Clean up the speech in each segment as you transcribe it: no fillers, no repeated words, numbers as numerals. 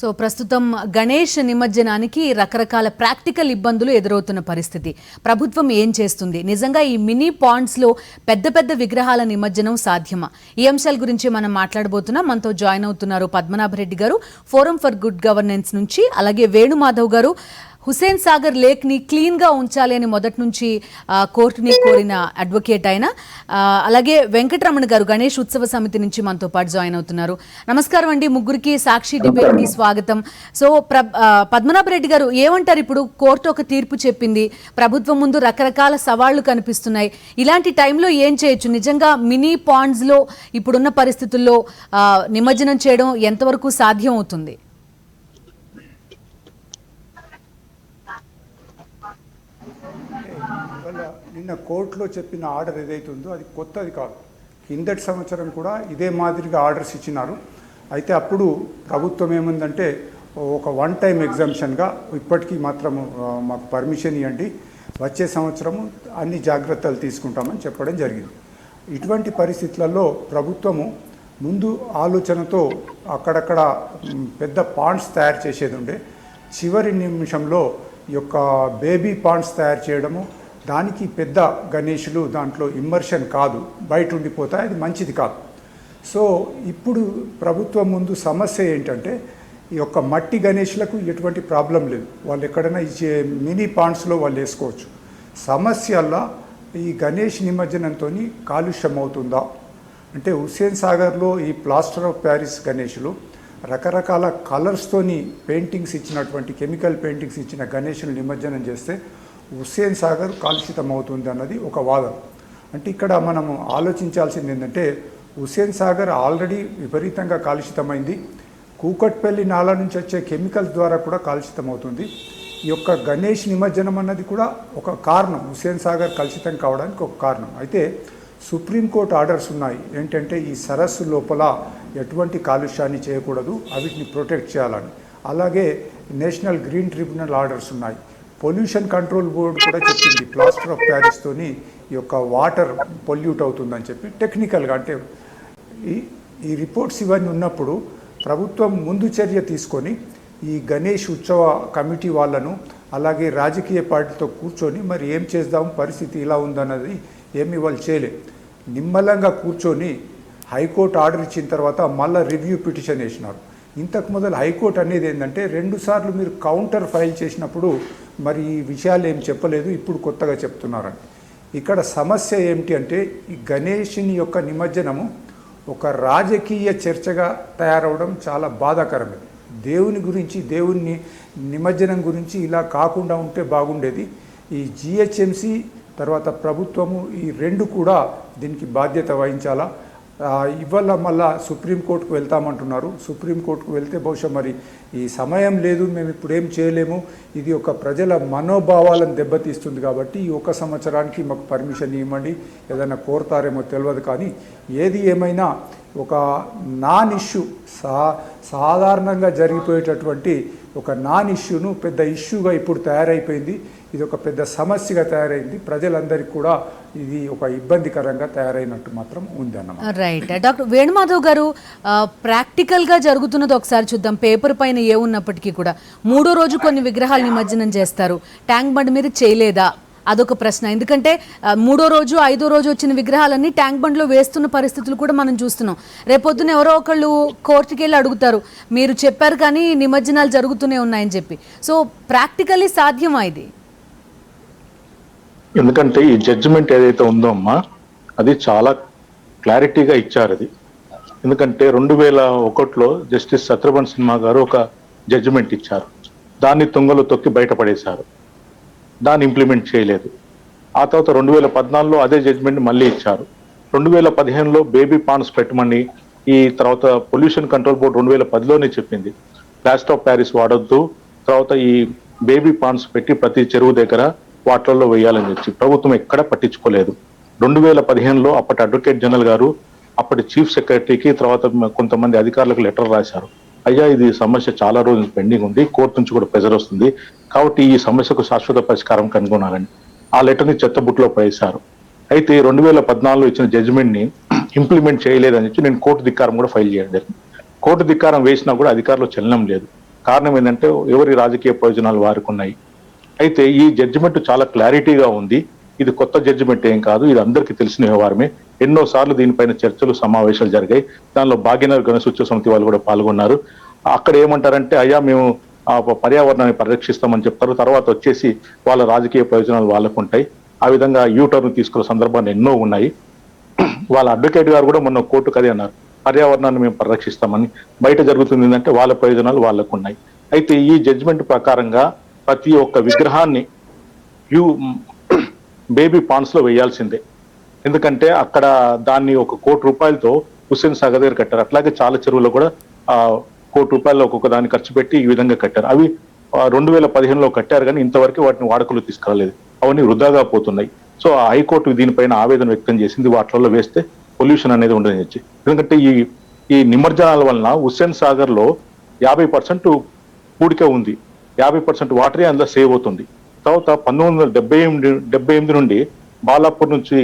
So ప్రస్తుతం గణేష్ నిమజ్జనానికి రకరకాల ప్రాక్టికల్ ఇబ్బందులు ఎదురవుతున్న పరిస్థితి. ప్రభుత్వం ఏం చేస్తుంది? నిజంగా ఈ మినీ పాండ్స్ లో పెద్ద పెద్ద విగ్రహాల నిమజ్జనం సాధ్యమా? ఈ అంశాల గురించి మనం మాట్లాడబోతున్నాం. మనతో జాయిన్ అవుతున్నారు పద్మనాభరెడ్డి గారు, ఫోరం ఫర్ గుడ్ గవర్నెన్స్ నుంచి, అలాగే వేణుమాధవ్ గారు, హుసేన్ సాగర్ లేక్ ని క్లీన్ గా ఉంచాలి అని మొదటి నుంచి కోర్టుని కోరిన అడ్వకేట్ అయిన, అలాగే వెంకటరమణ గారు గణేష్ ఉత్సవ సమితి నుంచి మనతో పాటు జాయిన్ అవుతున్నారు. నమస్కారం అండి ముగ్గురికి. సాక్షి డిబేట్ కి స్వాగతం. సో పద్మనాభరెడ్డి గారు ఏమంటారు? ఇప్పుడు కోర్టు ఒక తీర్పు చెప్పింది, ప్రభుత్వం ముందు రకరకాల సవాళ్లు కనిపిస్తున్నాయి. ఇలాంటి టైంలో ఏం చేయొచ్చు? నిజంగా మినీ పాండ్స్ లో ఇప్పుడున్న పరిస్థితుల్లో నిమజ్జనం చేయడం ఎంతవరకు సాధ్యం అవుతుంది? నిన్న కోర్టులో చెప్పిన ఆర్డర్ ఏదైతే ఉందో అది కొత్తది కాదు. కిందటి సంవత్సరం కూడా ఇదే మాదిరిగా ఆర్డర్స్ ఇచ్చినారు. అయితే అప్పుడు ప్రభుత్వం ఏముందంటే ఒక వన్ టైం ఎగ్జామ్షన్గా ఇప్పటికీ మాత్రం మాకు పర్మిషన్ ఇవ్వండి, వచ్చే సంవత్సరము అన్ని జాగ్రత్తలు తీసుకుంటామని చెప్పడం జరిగింది. ఇటువంటి పరిస్థితులలో ప్రభుత్వము ముందు ఆలోచనతో అక్కడక్కడ పెద్ద పాండ్స్ తయారు చేసేది ఉండే, చివరి నిమిషంలో ఈ యొక్క బేబీ పాండ్స్ తయారు చేయడము, దానికి పెద్ద గణేషులు దాంట్లో ఇమ్మర్షన్ కాదు, బయట ఉండిపోతాయి, అది మంచిది కాదు. సో ఇప్పుడు ప్రభుత్వం ముందు సమస్య ఏంటంటే ఈ యొక్క మట్టి గణేషులకు ఎటువంటి ప్రాబ్లం లేదు, వాళ్ళు ఎక్కడైనా ఇచ్చే మినీ పాండ్స్లో వాళ్ళు వేసుకోవచ్చు. సమస్యల్లో ఈ గణేష్ నిమజ్జనంతో కాలుష్యం అవుతుందా అంటే, హుస్సేన్ సాగర్లో ఈ ప్లాస్టర్ ఆఫ్ ప్యారిస్ గణేషులు రకరకాల కలర్స్తోని పెయింటింగ్స్ ఇచ్చినటువంటి కెమికల్ పెయింటింగ్స్ ఇచ్చిన గణేషులు నిమజ్జనం చేస్తే హుస్సేన్ సాగర్ కాలుషితం అవుతుంది అన్నది ఒక వాదన. అంటే ఇక్కడ మనము ఆలోచించాల్సింది ఏంటంటే, హుస్సేన్ సాగర్ ఆల్రెడీ విపరీతంగా కాలుషితమైంది, కూకట్పల్లి నాలా నుంచి వచ్చే కెమికల్స్ ద్వారా కూడా కాలుషితం అవుతుంది. ఈ యొక్క గణేష్ నిమజ్జనం అన్నది కూడా ఒక కారణం, హుస్సేన్ సాగర్ కలుషితం కావడానికి ఒక కారణం. అయితే సుప్రీంకోర్టు ఆర్డర్స్ ఉన్నాయి ఏంటంటే, ఈ సరస్సు లోపల ఎటువంటి కాలుష్యాన్ని చేయకూడదు, వీటిని ప్రొటెక్ట్ చేయాలని. అలాగే నేషనల్ గ్రీన్ ట్రిబ్యునల్ ఆర్డర్స్ ఉన్నాయి. పొల్యూషన్ కంట్రోల్ బోర్డు కూడా చెప్పింది ప్లాస్టర్ ఆఫ్ ప్యారిస్తోని ఈ యొక్క వాటర్ పొల్యూట్ అవుతుందని చెప్పి టెక్నికల్గా. అంటే ఈ రిపోర్ట్స్ ఇవన్నీ ఉన్నప్పుడు ప్రభుత్వం ముందు చర్య తీసుకొని ఈ గణేష్ ఉత్సవ కమిటీ వాళ్ళను అలాగే రాజకీయ పార్టీతో కూర్చొని మరి ఏం చేద్దాం, పరిస్థితి ఇలా ఉందన్నది ఏమి వాళ్ళు చేయలే. నిమ్మలంగా కూర్చొని హైకోర్టు ఆర్డర్ ఇచ్చిన తర్వాత మళ్ళీ రివ్యూ పిటిషన్ వేసినారు. ఇంతకు మొదలు హైకోర్టు అనేది ఏంటంటే, 2 సార్లు మీరు కౌంటర్ ఫైల్ చేసినప్పుడు మరి ఈ విషయాలు ఏం చెప్పలేదు, ఇప్పుడు కొత్తగా చెప్తున్నారని. ఇక్కడ సమస్య ఏమిటి అంటే, ఈ గణేషుని యొక్క నిమజ్జనము ఒక రాజకీయ చర్చగా తయారవడం చాలా బాధాకరమే. దేవుని గురించి, దేవుని నిమజ్జనం గురించి ఇలా కాకుండా ఉంటే బాగుండేది. ఈ జిహెచ్ఎంసి తర్వాత ప్రభుత్వము ఈ 2 కూడా దీనికి బాధ్యత వహించాలా. ఇవాళ మళ్ళా సుప్రీంకోర్టుకు వెళ్తామంటున్నారు. సుప్రీంకోర్టుకు వెళ్తే బహుశా మరి ఈ సమయం లేదు, మేము ఇప్పుడు ఏం చేయలేము, ఇది ఒక ప్రజల మనోభావాలను దెబ్బతీస్తుంది కాబట్టి ఈ 1 సంవత్సరానికి మాకు పర్మిషన్ ఇవ్వండి, ఏదైనా కోరుతారేమో తెలియదు. కానీ ఏది ఏమైనా ఒక నాన్ ఇష్యూ, సాధారణంగా జరిగిపోయేటటువంటి ఒక నాన్ ఇష్యూను పెద్ద ఇష్యూగా ఇప్పుడు తయారైపోయింది. ఇది ఒక పెద్ద సమస్యగా తయారైంది. ప్రజలందరికీ కూడా ఇది ఒక ఇబ్బందికరంగా తయారైనట్టు మాత్రం ఉందన్నమాట. రైట్. డాక్టర్ వేణుమాధవ్ గారు, ప్రాక్టికల్గా జరుగుతున్నది ఒకసారి చూద్దాం. పేపర్ పైన ఏ ఉన్నప్పటికీ కూడా 3వ రోజు కొన్ని విగ్రహాలు నిమజ్జనం చేస్తారు, ట్యాంక్ బండ్ మీద చేయలేదా? అదొక ప్రశ్న. ఎందుకంటే 3వ రోజు 5వ రోజు వచ్చిన విగ్రహాలన్నీ ట్యాంక్ బండ్లో వేస్తున్న పరిస్థితులు కూడా మనం చూస్తున్నాం. రేపొద్దున ఎవరో ఒకళ్ళు కోర్టుకి వెళ్ళి అడుగుతారు, మీరు చెప్పారు కానీ నిమజ్జనాలు జరుగుతూనే ఉన్నాయని చెప్పి. సో ప్రాక్టికల్లీ సాధ్యమా ఇది? ఎందుకంటే ఈ జడ్జిమెంట్ ఏదైతే ఉందో అమ్మా, అది చాలా క్లారిటీగా ఇచ్చారు. అది ఎందుకంటే 2001లో జస్టిస్ శత్రుఘ్న సిన్హా గారు ఒక జడ్జిమెంట్ ఇచ్చారు, దాన్ని తుంగలో తొక్కి బయటపడేశారు, దాన్ని ఇంప్లిమెంట్ చేయలేదు. ఆ తర్వాత 2014లో అదే జడ్జిమెంట్ మళ్ళీ ఇచ్చారు. 2015లో బేబీ పాండ్స్ పెట్టమని, ఈ తర్వాత పొల్యూషన్ కంట్రోల్ బోర్డు 2010లోనే చెప్పింది ప్లాస్టర్ ఆఫ్ ప్యారిస్ వాడొద్దు, తర్వాత ఈ బేబీ పాండ్స్ పెట్టి ప్రతి చెరువు దగ్గర వాటర్లో వేయాలని చెప్పి ప్రభుత్వం ఎక్కడ పట్టించుకోలేదు. 2015లో అప్పటి అడ్వకేట్ జనరల్ గారు అప్పటి చీఫ్ సెక్రటరీకి తర్వాత కొంతమంది అధికారులకు లెటర్ రాశారు, అయ్యా ఇది సమస్య చాలా రోజులు పెండింగ్ ఉంది, కోర్టు నుంచి కూడా ప్రెజర్ వస్తుంది, కాబట్టి ఈ సమస్యకు శాశ్వత పరిష్కారం కనుగొనాలని ఆ లెటర్ని చెత్తబుట్లో పడేశారు. అయితే 2014లో ఇచ్చిన జడ్జిమెంట్ని ఇంప్లిమెంట్ చేయలేదని చెప్పి నేను కోర్టు ధిక్కారం కూడా ఫైల్ చేయడం జరిగింది. కోర్టు ధిక్కారం వేసినా కూడా అధికారులు చలనం లేదు. కారణం ఏంటంటే ఎవరి రాజకీయ ప్రయోజనాలు వారికి ఉన్నాయి. అయితే ఈ జడ్జిమెంట్ చాలా క్లారిటీగా ఉంది. ఇది కొత్త జడ్జిమెంట్ ఏం కాదు, ఇది అందరికీ తెలిసిన వ్యవహారమే. ఎన్నో సార్లు దీనిపైన చర్చలు సమావేశాలు జరిగాయి. దానిలో భాగ్యనగర్ గణేశ ఉత్సవ సమితి వాళ్ళు కూడా పాల్గొన్నారు. అక్కడ ఏమంటారంటే అయ్యా మేము ఆ పర్యావరణాన్ని పరిరక్షిస్తామని చెప్తారు, తర్వాత వచ్చేసి వాళ్ళ రాజకీయ ప్రయోజనాలు వాళ్ళకు ఉంటాయి. ఆ విధంగా యూటర్న్ తీసుకున్న సందర్భాలు ఎన్నో ఉన్నాయి. వాళ్ళ అడ్వకేట్ గారు కూడా మొన్న కోర్టుకు అదే అన్నారు, పర్యావరణాన్ని మేము పరిరక్షిస్తామని. బయట జరుగుతుంది ఏంటంటే వాళ్ళ ప్రయోజనాలు వాళ్ళకు ఉన్నాయి. అయితే ఈ జడ్జిమెంట్ ప్రకారంగా ప్రతి ఒక్క విగ్రహాన్ని బేబీ పాండ్స్ లో వేయాల్సిందే. ఎందుకంటే అక్కడ దాన్ని ₹1 కోటి హుస్సేన్ సాగర్ దగ్గర కట్టారు. అట్లాగే చాలా చెరువులో కూడా ₹1 కోటి ఒక్కొక్క దాన్ని ఖర్చు పెట్టి ఈ విధంగా కట్టారు. అవి 2015లో కట్టారు, కానీ ఇంతవరకు వాటిని వాడుకలో తీసుకురాలేదు. అవన్నీ వృధాగా పోతున్నాయి. సో హైకోర్టు దీనిపైన ఆవేదన వ్యక్తం చేసింది, వాటిలో వేస్తే పొల్యూషన్ అనేది ఉండదని చెప్పి. ఎందుకంటే ఈ నిమజ్జనాల వలన హుస్సేన్ సాగర్ లో 50% పూడిక ఉంది, 50% వాటరే అందులో సేవ్ అవుతుంది. తర్వాత 1978 నుండి బాలాపూర్ నుంచి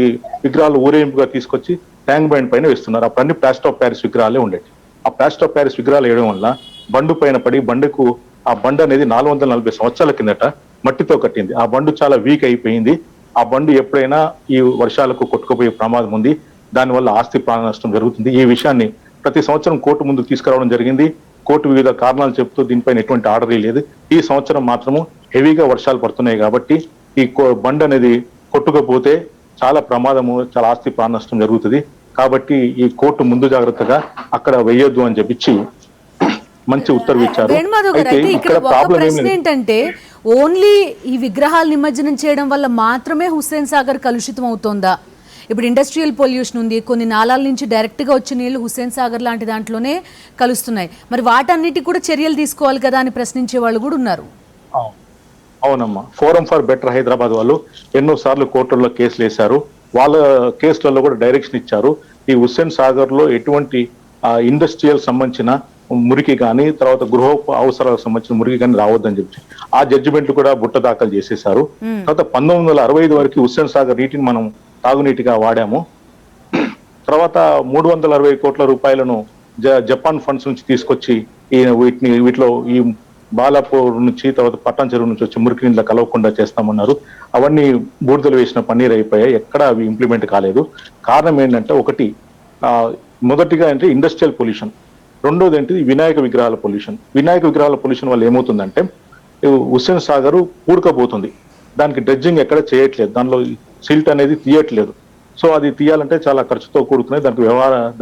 విగ్రహాలు ఊరేగింపుగా తీసుకొచ్చి ట్యాంక్ బండ్ పైన వేస్తున్నారు. అప్పుడన్నీ ప్లాస్టర్ ఆఫ్ ప్యారిస్ విగ్రహాలే ఉండేవి. ఆ ప్లాస్టర్ ఆఫ్ ప్యారిస్ విగ్రహాలు వేయడం వల్ల బండు పైన పడి ఆ బండు అనేది 440 సంవత్సరాల కిందట మట్టితో కట్టింది. ఆ బండు చాలా వీక్ అయిపోయింది. ఆ బండు ఎప్పుడైనా ఈ వర్షాలకు కొట్టుకుపోయే ప్రమాదం ఉంది. దానివల్ల ఆస్తి ప్రాణ నష్టం జరుగుతుంది. ఈ విషయాన్ని ప్రతి సంవత్సరం కోర్టు ముందు తీసుకురావడం జరిగింది. కోర్టు వివిధ కారణాలు చెప్తూ దీనిపైన ఎటువంటి ఆర్డర్ లేదు. ఈ సంవత్సరం మాత్రము హెవీగా వర్షాలు పడుతున్నాయి కాబట్టి ఈ బండ్ అనేది కొట్టుకపోతే చాలా ప్రమాదము, చాలా ఆస్తి ప్రాణ నష్టం జరుగుతుంది. కాబట్టి ఈ కోర్టు ముందు జాగ్రత్తగా అక్కడ వేయొద్దు అని చెప్పించి మంచి ఉత్తర్వు ఇచ్చారు. వేణుమాధవ్ గారు, అయితే ఇక్కడ ఒక ప్రశ్న ఏంటంటే, ఓన్లీ ఈ విగ్రహాలు నిమజ్జనం చేయడం వల్ల మాత్రమే హుస్సేన్ సాగర్ కలుషితం అవుతోందా? ఇప్పుడు ఇండస్ట్రియల్ పొల్యూషన్ ఉంది, కొన్ని నాలాల నుంచి డైరెక్ట్ గా వచ్చే నీళ్లు హుస్సేన్ సాగర్ లాంటి దాంట్లోనే కలుస్తున్నాయి. మరి వాటన్నిటికి కూడా చర్యలు తీసుకోవాలి కదా అని ప్రశ్నించే వాళ్ళు కూడా ఉన్నారు. అవునమ్మా, ఫోరం ఫర్ బెటర్ హైదరాబాద్ వాళ్ళు ఎన్నో సార్లు కోర్టుల్లో కేసులు వేశారు. వాళ్ళ కేసులలో కూడా డైరెక్షన్ ఇచ్చారు. ఈ హుస్సేన్ సాగర్ లో ఎటువంటి ఇండస్ట్రియల్ సంబంధించిన మురికి కానీ, తర్వాత గృహ అవసరాలకు సంబంధించిన మురికి కానీ రావద్దని చెప్పి ఆ జడ్జిమెంట్ కూడా బుట్ట దాఖలు చేసేశారు. తర్వాత 1965 వరకు హుస్సేన్ సాగర్ నీటిని మనం తాగునీటిగా వాడాము. తర్వాత 360 కోట్ల రూపాయలను జపాన్ ఫండ్స్ నుంచి తీసుకొచ్చి వీటిలో ఈ బాలాపూర్ నుంచి, తర్వాత పట్టణ చెరువు నుంచి వచ్చి మురికి నీళ్ళ కలవకుండా చేస్తామన్నారు. అవన్నీ బూడిదలు వేసిన పన్నీర్ అయిపోయాయి, ఎక్కడ అవి ఇంప్లిమెంట్ కాలేదు. కారణం ఏంటంటే, ఒకటి మొదటిగా అంటే ఇండస్ట్రియల్ పొల్యూషన్, రెండోది ఏంటి వినాయక విగ్రహాల పొల్యూషన్. వినాయక విగ్రహాల పొల్యూషన్ వల్ల ఏమవుతుందంటే హుస్సేన్ సాగర్ పూడకపోతుంది. దానికి డ్రెడ్జింగ్ ఎక్కడ చేయట్లేదు, దానిలో సిల్ట్ అనేది తీయట్లేదు. సో అది తీయాలంటే చాలా ఖర్చుతో కూడుకున్నాయి.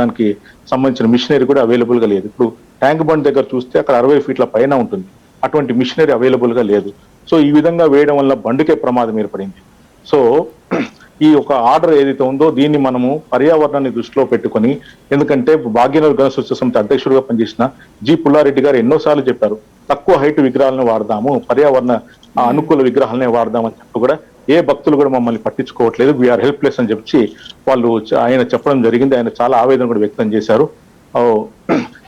దానికి సంబంధించిన మిషనరీ కూడా అవైలబుల్ గా లేదు. ఇప్పుడు ట్యాంక్ బండ్ దగ్గర చూస్తే అక్కడ 60 ఫీట్ల పైన ఉంటుంది, అటువంటి మిషనరీ అవైలబుల్ గా లేదు. సో ఈ విధంగా వేయడం వల్ల బండుకే ప్రమాదం ఏర్పడింది. సో ఈ ఒక ఆర్డర్ ఏదైతే ఉందో దీన్ని మనము పర్యావరణాన్ని దృష్టిలో పెట్టుకొని, ఎందుకంటే భాగ్యనగర్ గణేశ ఉత్సవ సమితి అధ్యక్షుడిగా పనిచేసిన జి పుల్లారెడ్డి గారు ఎన్నోసార్లు చెప్పారు, తక్కువ హైట్ విగ్రహాలను వాడదాము, పర్యావరణ అనుకూల విగ్రహాలనే వాడదామని చెప్పి కూడా ఏ భక్తులు కూడా మమ్మల్ని పట్టించుకోవట్లేదు, వీఆర్ హెల్ప్లెస్ అని చెప్పి ఆయన చెప్పడం జరిగింది. ఆయన చాలా ఆవేదన కూడా వ్యక్తం చేశారు.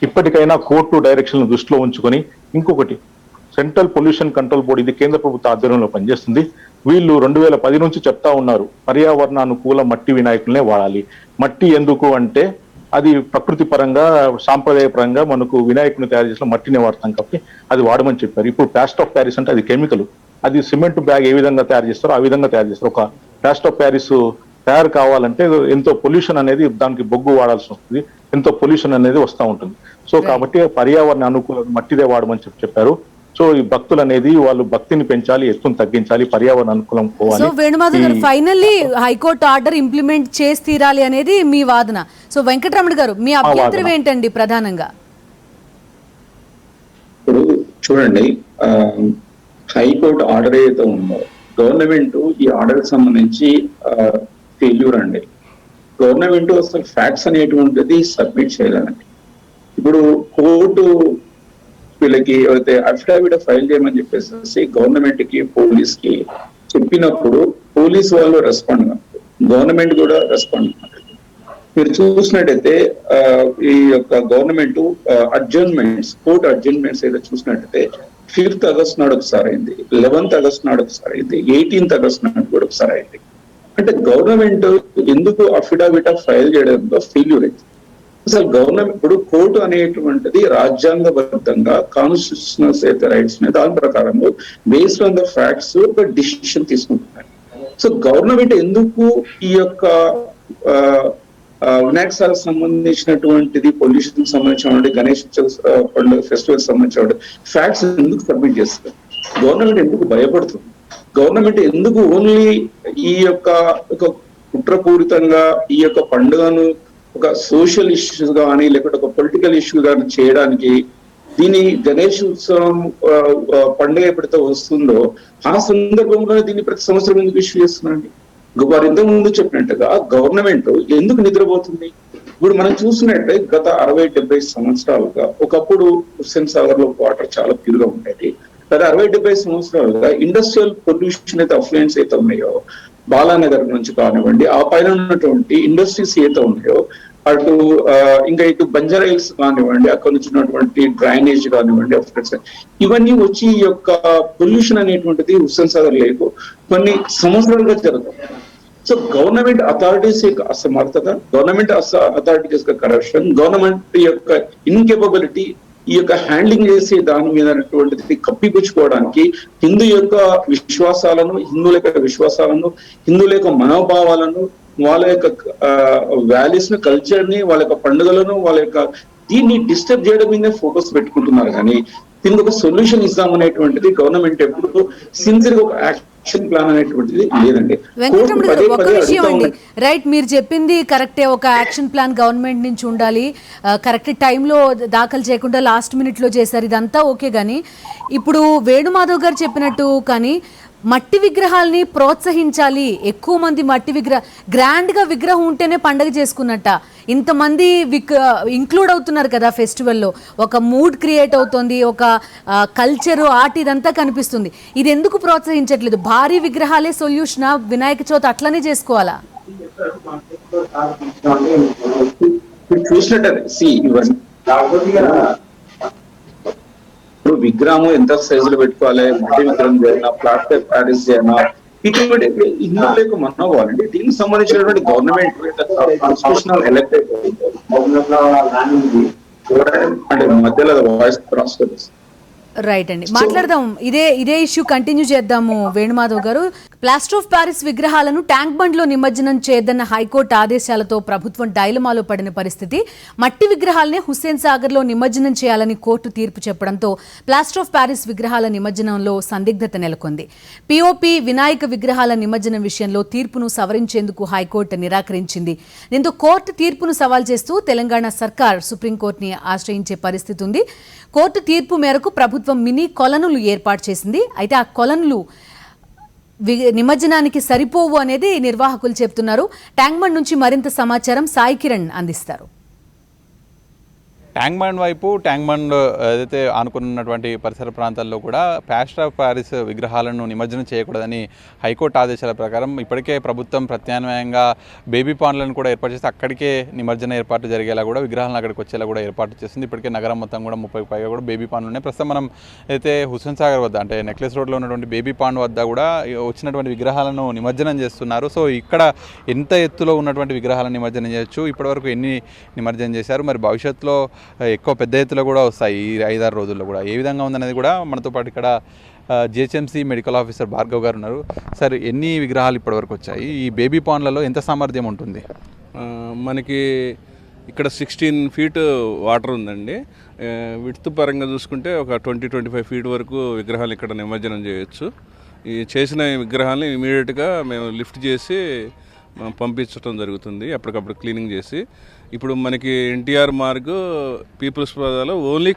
ఇప్పటికైనా కోర్టు డైరెక్షన్ దృష్టిలో ఉంచుకొని, ఇంకొకటి సెంట్రల్ పొల్యూషన్ కంట్రోల్ బోర్డు, ఇది కేంద్ర ప్రభుత్వ ఆధ్వర్యంలో పనిచేస్తుంది. వీళ్ళు 2010 నుంచి చెప్తా ఉన్నారు పర్యావరణ అనుకూల మట్టి వినాయకులనే వాడాలి. మట్టి ఎందుకు అంటే అది ప్రకృతి పరంగా, సాంప్రదాయ పరంగా మనకు వినాయకుని తయారు చేసిన మట్టినే వాడతాం కాబట్టి అది వాడమని చెప్పారు. ఇప్పుడు ప్లాస్టర్ ఆఫ్ ప్యారిస్ అంటే అది కెమికల్, అది సిమెంట్ బ్యాగ్ ఏ విధంగా తయారు చేస్తారో ఆ విధంగా తయారు చేస్తారు. ఒక ప్లాస్టర్ ఆఫ్ ప్యారిస్ తయారు కావాలంటే ఎంతో పొల్యూషన్ అనేది, దానికి బొగ్గు వాడాల్సి వస్తుంది, ఎంతో పొల్యూషన్ అనేది వస్తూ ఉంటుంది. సో కాబట్టి పర్యావరణ అనుకూల మట్టిదే వాడమని చెప్పారు. సో ఈ భక్తులు అనేది వాళ్ళు భక్తిని పెంచాలి, ఎత్తును తగ్గించాలి, పర్యావరణ అనుకూలం పోవాలి. సో వేణుమాధవ్ గారు, ఫైనల్లీ హైకోర్టు ఆర్డర్ ఇంప్లిమెంట్ చేసి తీరాలి అనేది మీ వాదన. సో వెంకటరమణ గారు, మీ అభ్యంతరం ఏంటండి ప్రధానంగా? ఇప్పుడు చూడండి, హైకోర్టు ఆర్డర్ ఏదైతే ఉందో గవర్నమెంట్ ఈ ఆర్డర్ సంబంధించి ఫెయిల్యూర్ అండి. గవర్నమెంట్ అసలు ఫ్యాక్ట్స్ అనేటువంటిది సబ్మిట్ చేయాలండి. ఇప్పుడు కోర్టు వీళ్ళకి అయితే అఫిడవిట్ ఫైల్ చేయమని చెప్పేసి గవర్నమెంట్ కి, పోలీస్ కి చెప్పినప్పుడు పోలీస్ వాళ్ళు రెస్పాండ్ కాదు, గవర్నమెంట్ కూడా రెస్పాండ్ కాదు. మీరు చూసినట్టయితే ఈ యొక్క గవర్నమెంట్ అడ్జర్న్మెంట్స్, కోర్టు అడ్జర్న్మెంట్స్ ఏదో చూసినట్టయితే 5th ఆగస్ట్ నాడు ఒకసారి అయింది, 11th ఆగస్ట్ నాడు ఒకసారి అయింది, 18th ఆగస్ట్ నాడు కూడా ఒకసారి అయింది. అంటే గవర్నమెంట్ ఎందుకు అఫిడవిట్ ఫైల్ చేయడంలో ఫెయిల్యూర్ అయింది. అసలు గవర్నమెంట్ ఇప్పుడు కోర్టు అనేటువంటిది రాజ్యాంగబద్ధంగా కాన్స్టిట్యూషనల్ అయితే రైట్స్ మీద దాని ప్రకారం బేస్డ్ ఆన్ ద ఫ్యాక్ట్స్ ఒక డిసిషన్ తీసుకుంటున్నారు. సో గవర్నమెంట్ ఎందుకు ఈ యొక్క వినాయక సార్కి సంబంధించినటువంటిది, పొల్యూషన్ సంబంధించినటువంటి గణేష్ పండుగ ఫెస్టివల్ సంబంధించిన ఫ్యాక్ట్స్ ఎందుకు సబ్మిట్ చేస్తారు? గవర్నమెంట్ ఎందుకు భయపడుతుంది? గవర్నమెంట్ ఎందుకు ఓన్లీ ఈ యొక్క ఒక కుట్రపూరితంగా ఈ యొక్క పండుగను ఒక సోషల్ ఇష్యూస్ కానీ లేకపోతే ఒక పొలిటికల్ ఇష్యూ కానీ చేయడానికి దీని గణేష్ ఉత్సవం పండుగ ఎప్పుడైతే వస్తుందో ఆ సందర్భంలో దీన్ని ప్రతి సంవత్సరం ఎందుకు ఇష్యూ చేస్తున్నారండి? వారు ఇంతకు ముందు చెప్పినట్టుగా గవర్నమెంట్ ఎందుకు నిద్రపోతుంది? ఇప్పుడు మనం చూసినట్టే గత 60-70 సంవత్సరాలుగా ఒకప్పుడు హుస్సేన్ సాగర్ లో వాటర్ చాలా ప్యూర్ గా ఉండేది. గత 60-70 సంవత్సరాలుగా ఇండస్ట్రియల్ పొల్యూషన్ అయితే అఫ్లుయెన్స్ అయితే ఉన్నాయో, బాలానగర్ నుంచి కానివ్వండి, ఆ పైన ఉన్నటువంటి ఇండస్ట్రీస్ ఏదైతే ఉన్నాయో, అటు ఇంకా ఇటు బంజారా హిల్స్ కానివ్వండి, అక్కడ నుంచి ఉన్నటువంటి డ్రైనేజ్ కానివ్వండి, ఇవన్నీ వచ్చి ఈ యొక్క పొల్యూషన్ అనేటువంటిది హుస్సేన్ సాగర్ లేకు కొన్ని సంవత్సరాలుగా జరుగుతుంది. సో గవర్నమెంట్ అథారిటీస్ యొక్క అసమర్థత, గవర్నమెంట్ అథారిటీస్ యొక్క కరప్షన్, గవర్నమెంట్ యొక్క ఇన్కేపబిలిటీ ఈ యొక్క హ్యాండ్లింగ్ చేసే దాని మీద కప్పిపుచ్చుకోవడానికి హిందూ యొక్క విశ్వాసాలను, హిందువుల యొక్క విశ్వాసాలను, హిందువుల యొక్క మనోభావాలను, వాళ్ళ యొక్క వాల్యూస్ ను, కల్చర్ ని, వాళ్ళ యొక్క పండుగలను, వాళ్ళ యొక్క దీన్ని డిస్టర్బ్ చేయడం మీదే ఫోకస్ పెట్టుకుంటున్నారు. కానీ దీనికి ఒక సొల్యూషన్ ఇద్దాం అనేటువంటిది గవర్నమెంట్ ఎప్పుడు సిన్సియర్ గా ఒక యాక్షన్ ప్లాన్ అనేటువంటిది లేదండి. వెంకటరమణ ఒక విషయం అండి, రైట్, మీరు చెప్పింది కరెక్టే. ఒక యాక్షన్ ప్లాన్ గవర్నమెంట్ నుంచి ఉండాలి, కరెక్ట్ టైంలో దాఖలు చేయకుండా లాస్ట్ మినిట్ లో చేశారు, ఇదంతా ఓకే. కానీ ఇప్పుడు వేణుమాధవ్ గారు చెప్పినట్టు కానీ మట్టి విగ్రహాల్ని ప్రోత్సహించాలి, ఎక్కువ మంది మట్టి గ్రాండ్గా విగ్రహం ఉంటేనే పండగ చేసుకున్నట్ట. ఇంతమంది ఇంక్లూడ్ అవుతున్నారు కదా ఫెస్టివల్లో, ఒక మూడ్ క్రియేట్ అవుతుంది, ఒక కల్చరు, ఆర్ట్, ఇదంతా కనిపిస్తుంది. ఇది ఎందుకు ప్రోత్సహించట్లేదు? భారీ విగ్రహాలే సొల్యూషనా? వినాయక చవితి అట్లనే చేసుకోవాలా? ఇప్పుడు విగ్రహం ఎంత సైజులో పెట్టుకోవాలి, మట్టి విగ్రహం చేయాలా, ప్లాస్టర్ ప్యారిస్ చేయాలా, ఇటువంటి హిందువులకు మనోభావాలండి. దీనికి సంబంధించినటువంటి గవర్నమెంట్ కాన్స్టిట్యూషనల్ ఎలక్టెడ్ అంటే మధ్యలో వాయిస్ క్రాస్ అవుతుంది. రైట్ అండి, మాట్లాడదాం. ఇదే ఇష్యూ కంటిన్యూ చేద్దాము. వేణుమాధవ్ గారు, ప్లాస్టర్ ఆఫ్ ప్యారిస్ విగ్రహాలను ట్యాంక్ బండ్ లో నిమజ్జనం చేయదన్న హైకోర్టు ఆదేశాలతో ప్రభుత్వం డైలమాలో పడిన పరిస్థితి. మట్టి విగ్రహాలనే హుస్సేన్ సాగర్ లో నిమజ్జనం చేయాలని కోర్టు తీర్పు చెప్పడంతో ప్లాస్టర్ ఆఫ్ ప్యారిస్ విగ్రహాల నిమజ్జనంలో సందిగ్ధత నెలకొంది. పిఓపి వినాయక విగ్రహాల నిమజ్జనం విషయంలో తీర్పును సవరించేందుకు హైకోర్టు నిరాకరించింది. దీంతో కోర్టు తీర్పును సవాల్ చేస్తూ తెలంగాణ సర్కార్ సుప్రీంకోర్టుని ఆశ్రయించే పరిస్థితి ఉంది. కోర్టు తీర్పు మేరకు ప్రభుత్వం మినీ కొలనులు ఏర్పాటు చేసింది. అయితే ఆ కొలనులు నిమజ్జనానికి సరిపోవు అనేది నిర్వాహకులు చెప్తున్నారు. ట్యాంక్ బండ్ నుంచి మరింత సమాచారం సాయి కిరణ్ అందిస్తారు. ట్యాంక్ బండ్ వైపు, ట్యాంక్ బండ్ ఏదైతే ఆనుకున్నటువంటి పరిసర ప్రాంతాల్లో కూడా ప్లాస్టర్ ఆఫ్ ప్యారిస్ విగ్రహాలను నిమజ్జనం చేయకూడదని హైకోర్టు ఆదేశాల ప్రకారం ఇప్పటికే ప్రభుత్వం ప్రత్యామ్నాయంగా బేబీ పాండ్లను కూడా ఏర్పాటు చేసి అక్కడికే నిమజ్జన ఏర్పాటు జరిగేలా కూడా, విగ్రహాలను అక్కడికి వచ్చేలా కూడా ఏర్పాటు చేసింది. ఇప్పటికే నగరం మొత్తం కూడా 30కి పైగా కూడా బేబీ పాండ్లు ఉన్నాయి. ప్రస్తుతం మనం అయితే హుస్సేన్ సాగర్ వద్ద, అంటే నెక్లెస్ రోడ్లో ఉన్నటువంటి బేబీ పాండ్ వద్ద కూడా వచ్చినటువంటి విగ్రహాలను నిమజ్జనం చేస్తున్నారు. సో ఇక్కడ ఎంత ఎత్తులో ఉన్నటువంటి విగ్రహాలను నిమజ్జనం చేయొచ్చు, ఇప్పటివరకు ఎన్ని నిమజ్జనం చేశారు, మరి భవిష్యత్తులో ఎక్కువ పెద్ద ఎత్తులో కూడా వస్తాయి ఈ 5-6 రోజుల్లో కూడా ఏ విధంగా ఉందనేది కూడా మనతో పాటు ఇక్కడ జిహెచ్ఎంసీ మెడికల్ ఆఫీసర్ భార్గవ్ గారు ఉన్నారు. సార్, ఎన్ని విగ్రహాలు ఇప్పటివరకు వచ్చాయి? ఈ బేబీ పాండ్లలో ఎంత సామర్థ్యం ఉంటుంది? మనకి ఇక్కడ 16 ఫీట్ వాటర్ ఉందండి. విడ్త్ పరంగా చూసుకుంటే ఒక 20-25 ఫీట్ వరకు విగ్రహాలు ఇక్కడ నిమజ్జనం చేయొచ్చు. ఈ చేసిన విగ్రహాలని ఇమీడియట్గా మేము లిఫ్ట్ చేసి పంపించడం జరుగుతుంది, అప్పటికప్పుడు క్లీనింగ్ చేసి. ఇప్పుడు మనకి ఎన్టీఆర్ మార్గ్, పీపుల్స్ ప్లాజాలో ఓన్లీ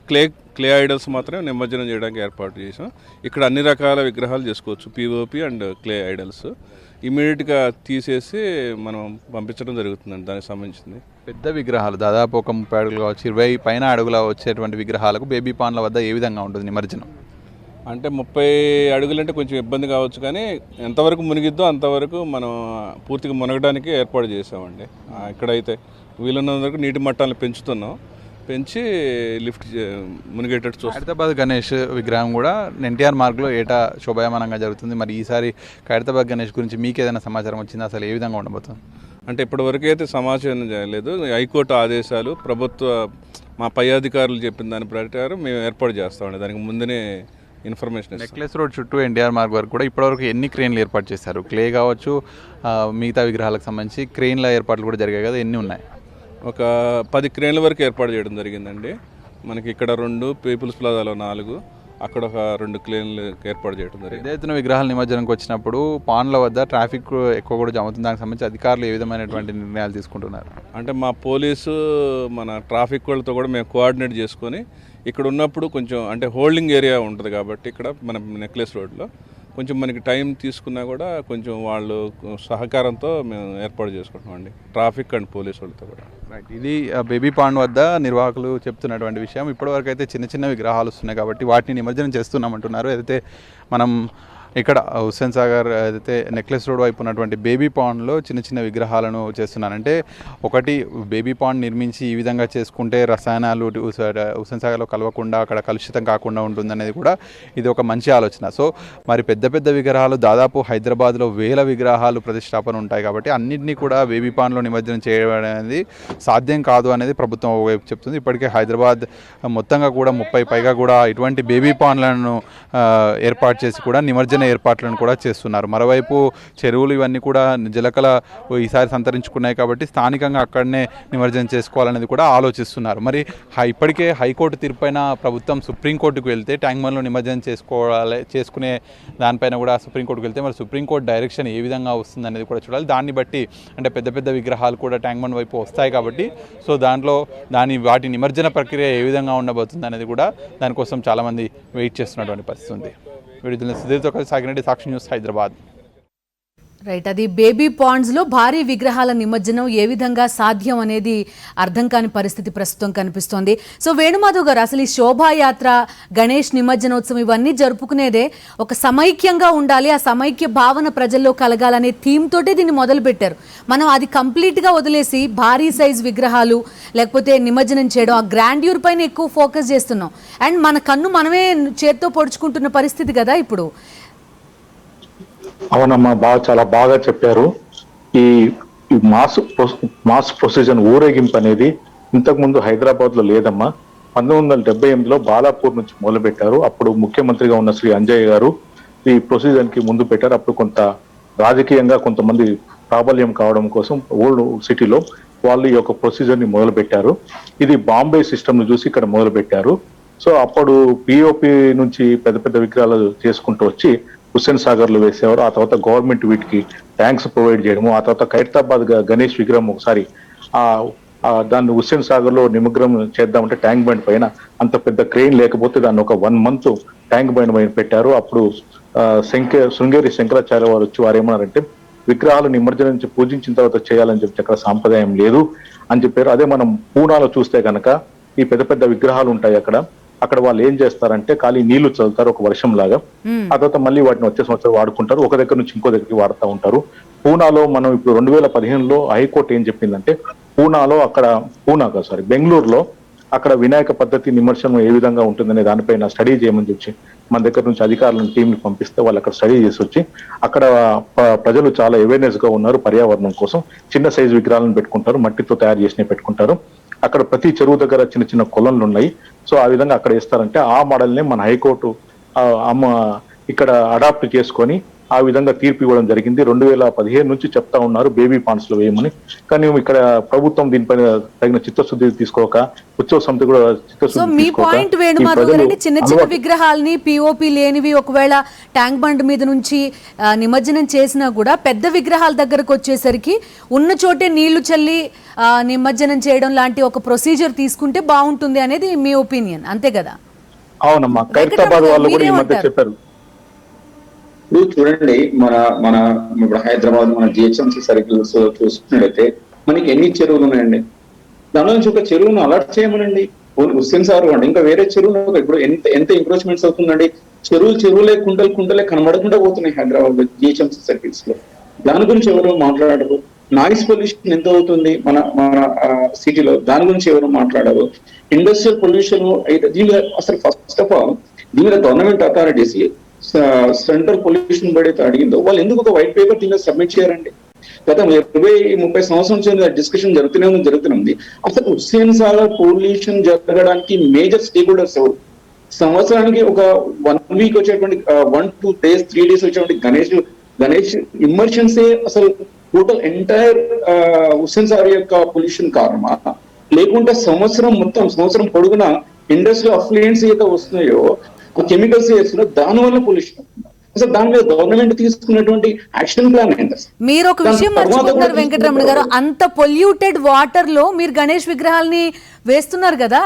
క్లే ఐడల్స్ మాత్రమే నిమజ్జనం చేయడానికి ఏర్పాటు చేసాం. ఇక్కడ అన్ని రకాల విగ్రహాలు చేసుకోవచ్చు, పిఓపి అండ్ క్లే ఐడల్స్. ఇమీడియట్గా తీసేసి మనం పంపించడం జరుగుతుందండి. దానికి సంబంధించింది పెద్ద విగ్రహాలు దాదాపు ఒక 30 అడుగులు కావచ్చు, 20 పైన అడుగుల వచ్చేటువంటి విగ్రహాలకు బేబీ పాండ్ల వద్ద ఏ విధంగా ఉంటుంది నిమజ్జనం? అంటే 30 అడుగులంటే కొంచెం ఇబ్బంది కావచ్చు, కానీ ఎంతవరకు మునిగిద్దో అంతవరకు మనం పూర్తిగా మునగడానికి ఏర్పాటు చేసామండి. ఇక్కడైతే వీలున్నంత వరకు నీటి మట్టాలను పెంచుతున్నాం, పెంచి లిఫ్ట్ మునిగేటట్టు చూస్తాం. ఖైరతాబాద్ గణేష్ విగ్రహం కూడా ఎన్టీఆర్ మార్గ్లో ఏటా శోభాయమానంగా జరుగుతుంది. మరి ఈసారి ఖైరతాబాద్ గణేష్ గురించి మీకు ఏదైనా సమాచారం వచ్చిందా? అసలు ఏ విధంగా ఉండబోతుంది? అంటే ఇప్పటివరకు అయితే సమాచారం చేయలేదు. హైకోర్టు ఆదేశాలు, మా పై అధికారులు చెప్పిన దాని ప్రకారం మేము ఏర్పాటు చేస్తామండి. దానికి ముందునే ఇన్ఫర్మేషన్ ఇస్తాం. నెక్లెస్ రోడ్ చుట్టూ ఎన్టీఆర్ మార్గ్ వరకు కూడా ఇప్పటివరకు ఎన్ని క్రేన్లు ఏర్పాటు చేశారు? క్లే కావచ్చు, మిగతా విగ్రహాలకు సంబంధించి క్రేన్ల ఏర్పాట్లు కూడా జరిగాయి కదా, ఎన్ని ఉన్నాయి? ఒక 10 క్రేన్ల వరకు ఏర్పాటు చేయడం జరిగిందండి. మనకి ఇక్కడ 2, పీపుల్స్ ప్లాజాలో 4, అక్కడ ఒక 2 క్రేన్లు ఏర్పాటు చేయడం జరిగింది. పెద్ద ఎత్తున విగ్రహాల నిమజ్జనానికి వచ్చినప్పుడు పాన్ల వద్ద ట్రాఫిక్ ఎక్కువ కూడా జమ అవుతుంది. దానికి సంబంధించి అధికారులు ఏ విధమైనటువంటి నిర్ణయాలు తీసుకుంటున్నారు? అంటే మా పోలీసు, మన ట్రాఫిక్ వాళ్ళతో కూడా మేము కోఆర్డినేట్ చేసుకొని ఇక్కడ ఉన్నప్పుడు కొంచెం అంటే హోల్డింగ్ ఏరియా ఉంటుంది కాబట్టి ఇక్కడ మన నెక్లెస్ రోడ్లో కొంచెం మనకి టైం తీసుకున్నా కూడా కొంచెం వాళ్ళు సహకారంతో మేము ఏర్పాటు చేసుకుంటామండి, ట్రాఫిక్ అండ్ పోలీసు వాళ్ళతో కూడా. రైట్, ఇది బేబీ పాండ్ వద్ద నిర్వాహకులు చెప్తున్నటువంటి విషయం. ఇప్పటివరకు అయితే చిన్న చిన్న విగ్రహాలు వస్తున్నాయి కాబట్టి వాటిని నిమజ్జనం చేస్తున్నామంటున్నారు. ఏదైతే మనం ఇక్కడ హుస్సేన్ సాగర్ ఏదైతే నెక్లెస్ రోడ్ వైపు ఉన్నటువంటి బేబీ పాండ్లో చిన్న చిన్న విగ్రహాలను చేస్తున్నారంటే, ఒకటి బేబీ పాండ్ నిర్మించి ఈ విధంగా చేసుకుంటే రసాయనాలు హుస్సేన్ సాగర్లో కలవకుండా అక్కడ కలుషితం కాకుండా ఉంటుందనేది కూడా ఇది ఒక మంచి ఆలోచన. సో మరి పెద్ద పెద్ద విగ్రహాలు దాదాపు హైదరాబాద్లో 1000 విగ్రహాలు ప్రతిష్టాపన ఉంటాయి కాబట్టి అన్నింటినీ కూడా బేబీ పాండ్లో నిమజ్జనం చేయడం అనేది సాధ్యం కాదు అనేది ప్రభుత్వం ఒకవైపు చెప్తుంది. ఇప్పటికే హైదరాబాద్ మొత్తంగా కూడా 30 పైగా కూడా ఇటువంటి బేబీ పాండ్లను ఏర్పాటు చేసి కూడా నిమజ్జన ఏర్పాట్లను కూడా చేస్తున్నారు. మరోవైపు చెరువులు ఇవన్నీ కూడా జలకళ ఈసారి సంతరించుకున్నాయి కాబట్టి స్థానికంగా అక్కడనే నిమజ్జనం చేసుకోవాలనేది కూడా ఆలోచిస్తున్నారు. మరి ఇప్పటికే హైకోర్టు తీర్పైన ప్రభుత్వం సుప్రీంకోర్టుకు వెళ్తే ట్యాంక్ బండ్లో నిమజ్జనం చేసుకునే దానిపైన కూడా సుప్రీంకోర్టుకు వెళ్తే మరి సుప్రీంకోర్టు డైరెక్షన్ ఏ విధంగా వస్తుంది అనేది కూడా చూడాలి. దాన్ని బట్టి అంటే పెద్ద పెద్ద విగ్రహాలు కూడా ట్యాంక్ బండ్ వైపు వస్తాయి కాబట్టి సో వాటి నిమజ్జన ప్రక్రియ ఏ విధంగా ఉండబోతుంది అనేది కూడా దానికోసం చాలామంది వెయిట్ చేస్తున్నటువంటి పరిస్థితి ఉంది. వీడియో సుధీర్తో కలిసి సాగిరెడ్డి, సాక్షి న్యూస్, హైదరాబాద్. రైట్, అది బేబీ పాండ్స్లో భారీ విగ్రహాల నిమజ్జనం ఏ విధంగా సాధ్యం అనేది అర్థం కాని పరిస్థితి ప్రస్తుతం కనిపిస్తోంది. సో వేణుమాధవ్ గారు, అసలు ఈ శోభాయాత్ర, గణేష్ నిమజ్జనోత్సవం ఇవన్నీ జరుపుకునేదే ఒక సమైక్యంగా ఉండాలి, ఆ సమైక్య భావన ప్రజల్లో కలగాలనే థీమ్ తోటే దీన్ని మొదలుపెట్టారు. మనం అది కంప్లీట్గా వదిలేసి భారీ సైజ్ విగ్రహాలు లేకపోతే నిమజ్జనం చేయడం, ఆ గ్రాండ్యూర్ పైన ఎక్కువ ఫోకస్ చేస్తున్నాం. అండ్ మన కన్ను మనమే చేత్తో పొడుచుకుంటున్న పరిస్థితి కదా ఇప్పుడు. అవునమ్మా, చాలా బాగా చెప్పారు. ఈ మాస్ ప్రొసీజన్ ఊరేగింపు అనేది ఇంతకు ముందు హైదరాబాద్ లో లేదమ్మా. 1978లో బాలాపూర్ నుంచి మొదలు పెట్టారు. అప్పుడు ముఖ్యమంత్రిగా ఉన్న శ్రీ అంజయ్య గారు ఈ ప్రొసీజన్ కి ముందు పెట్టారు. అప్పుడు కొంత రాజకీయంగా కొంతమంది ప్రాబల్యం కావడం కోసం ఓల్డ్ సిటీలో వాళ్ళు ఈ యొక్క ప్రొసీజర్ ని మొదలు పెట్టారు. ఇది బాంబే సిస్టమ్ ను చూసి ఇక్కడ మొదలు పెట్టారు. సో అప్పుడు పిఓపి నుంచి పెద్ద పెద్ద విగ్రహాలు చేసుకుంటూ వచ్చి హుస్సేన్ సాగర్ లో వేసేవారు. ఆ తర్వాత గవర్నమెంట్ వీటికి ట్యాంక్స్ ప్రొవైడ్ చేయడము, ఆ తర్వాత ఖైరతాబాద్ గణేష్ విగ్రహం ఒకసారి దాన్ని హుస్సేన్ సాగర్ లో నిమగ్నం చేద్దామంటే ట్యాంక్ బండ్ పైన అంత పెద్ద క్రెయిన్ లేకపోతే దాన్ని ఒక 1 month ట్యాంక్ బండ్ పైన పెట్టారు. అప్పుడు శృంగేరి శంకరాచార్య వారు వచ్చి వారు ఏమన్నారంటే, విగ్రహాలు నిమజ్జనం నుంచి పూజించిన తర్వాత చేయాలని చెప్పి అక్కడ సాంప్రదాయం లేదు అని చెప్పారు. అదే మనం పూనాలో చూస్తే కనుక ఈ పెద్ద పెద్ద విగ్రహాలు ఉంటాయి. అక్కడ వాళ్ళు ఏం చేస్తారంటే ఖాళీ నీళ్లు చల్లుతారు ఒక వర్షం లాగా, ఆ తర్వాత మళ్ళీ వాటిని వచ్చే సంవత్సరం వాడుకుంటారు, ఒక దగ్గర నుంచి ఇంకో దగ్గరికి వాడుతూ ఉంటారు. పూనాలో మనం ఇప్పుడు 2015లో హైకోర్టు ఏం చెప్పిందంటే, బెంగళూరులో అక్కడ వినాయక పద్ధతి నిమజ్జనం ఏ విధంగా ఉంటుందనే దానిపైన స్టడీ చేయమని చెప్పి మన దగ్గర నుంచి అధికారులను టీంని పంపిస్తే వాళ్ళు అక్కడ స్టడీ చేసి వచ్చి అక్కడ ప్రజలు చాలా అవేర్నెస్ గా ఉన్నారు. పర్యావరణం కోసం చిన్న సైజు విగ్రహాలను పెట్టుకుంటారు, మట్టితో తయారు చేసినవి పెట్టుకుంటారు. అక్కడ ప్రతి చెరువు దగ్గర చిన్న చిన్న కొలన్లు ఉన్నాయి. సో ఆ విధంగా అక్కడ ఇస్తారంటే ఆ మోడల్ని మన హైకోర్టు ఇక్కడ అడాప్ట్ చేసుకొని ఆ విధంగా తీర్పు ఇవ్వడం జరిగింది. 2015 నుంచి చెప్తా ఉన్నారు బేబీ పాండ్స్ లో వేయమని. కానీ ఇక్కడ ప్రభుత్వం దీనిపైన తగిన చిత్తశుద్ధి తీసుకోక, ఉత్సవ సమితి కూడా చిత్తశుద్ధి తీసుకోక చిన్న చిన్న విగ్రహాలని పిఓపి లేనివి ఒకవేళ ట్యాంక్ బండ్ మీద నుంచి నిమజ్జనం చేసినా కూడా పెద్ద విగ్రహాల దగ్గరకు వచ్చేసరికి ఉన్న చోటే నీళ్లు చల్లి నిమజ్జనం చేయడం లాంటి ఒక ప్రొసీజర్ తీసుకుంటే బాగుంటుంది అనేది మీ ఒపీనియన్, అంతే కదా? అవునమ్మా, ఖైరతాబాద్ వాళ్ళు కూడా ఈ మధ్య చెప్పారు. ఇప్పుడు చూడండి, మన ఇప్పుడు హైదరాబాద్ మన జిహెచ్ఎంసీ సర్కిల్స్ చూసుకున్నట్లయితే మనకి ఎన్ని చెరువులు ఉన్నాయండి? దాని నుంచి ఒక చెరువును అలర్ట్ చేయమనండి. హుస్సేన్ సాగర్ అండి, ఇంకా వేరే చెరువులు ఇప్పుడు ఎంత ఎంక్రోచ్మెంట్స్ అవుతుందండి. చెరువులే కుంటలే కనబడకుండా పోతున్నాయి హైదరాబాద్ జిహెచ్ఎంసీ సర్కిల్స్ లో. దాని గురించి ఎవరు మాట్లాడరు. నాయిస్ పొల్యూషన్ ఎంత అవుతుంది మన సిటీలో, దాని గురించి ఎవరు మాట్లాడరు. ఇండస్ట్రియల్ పొల్యూషన్ అయితే దీని అసలు ఫస్ట్ ఆఫ్ ఆల్ దీని government authorities central pollution board అయితే అడిగిందో వాళ్ళు ఎందుకు ఒక వైట్ పేపర్ దీనిలో సబ్మిట్ చేయరండి? గత 20-30 సంవత్సరం నుంచి డిస్కషన్ జరుగుతూనే ఉంది. అసలు హుస్సేన్ సాగర్ పొల్యూషన్ జరగడానికి మేజర్ స్టేక్ హోల్డర్స్ ఎవరు? సంవత్సరానికి ఒక 1 వీక్ వచ్చేటువంటి 1-2 days 3 days వచ్చేటువంటి గణేష్ ఇమ్మర్షన్సే అసలు టోటల్ ఎంటైర్ హుస్సేన్ సాగర్ యొక్క పొల్యూషన్ కారణమా, లేకుంటే సంవత్సరం పొడుగున ఇండస్ట్రియల్ అఫ్లుయెంట్స్ ఏదైతే వస్తున్నాయో కెమికల్స్ చేస్తున్నారో దానివల్ల పొల్యూషన్ అవుతుంది. అసలు దాని మీద గవర్నమెంట్ తీసుకున్నటువంటి యాక్షన్ ప్లాన్ ఏంటి? మీరు ఒక విషయం మర్చిపోతున్నారు వెంకటరమణ గారు, అంత పొల్యూటెడ్ వాటర్ లో మీరు గణేష్ విగ్రహాలని వేస్తున్నారు కదా.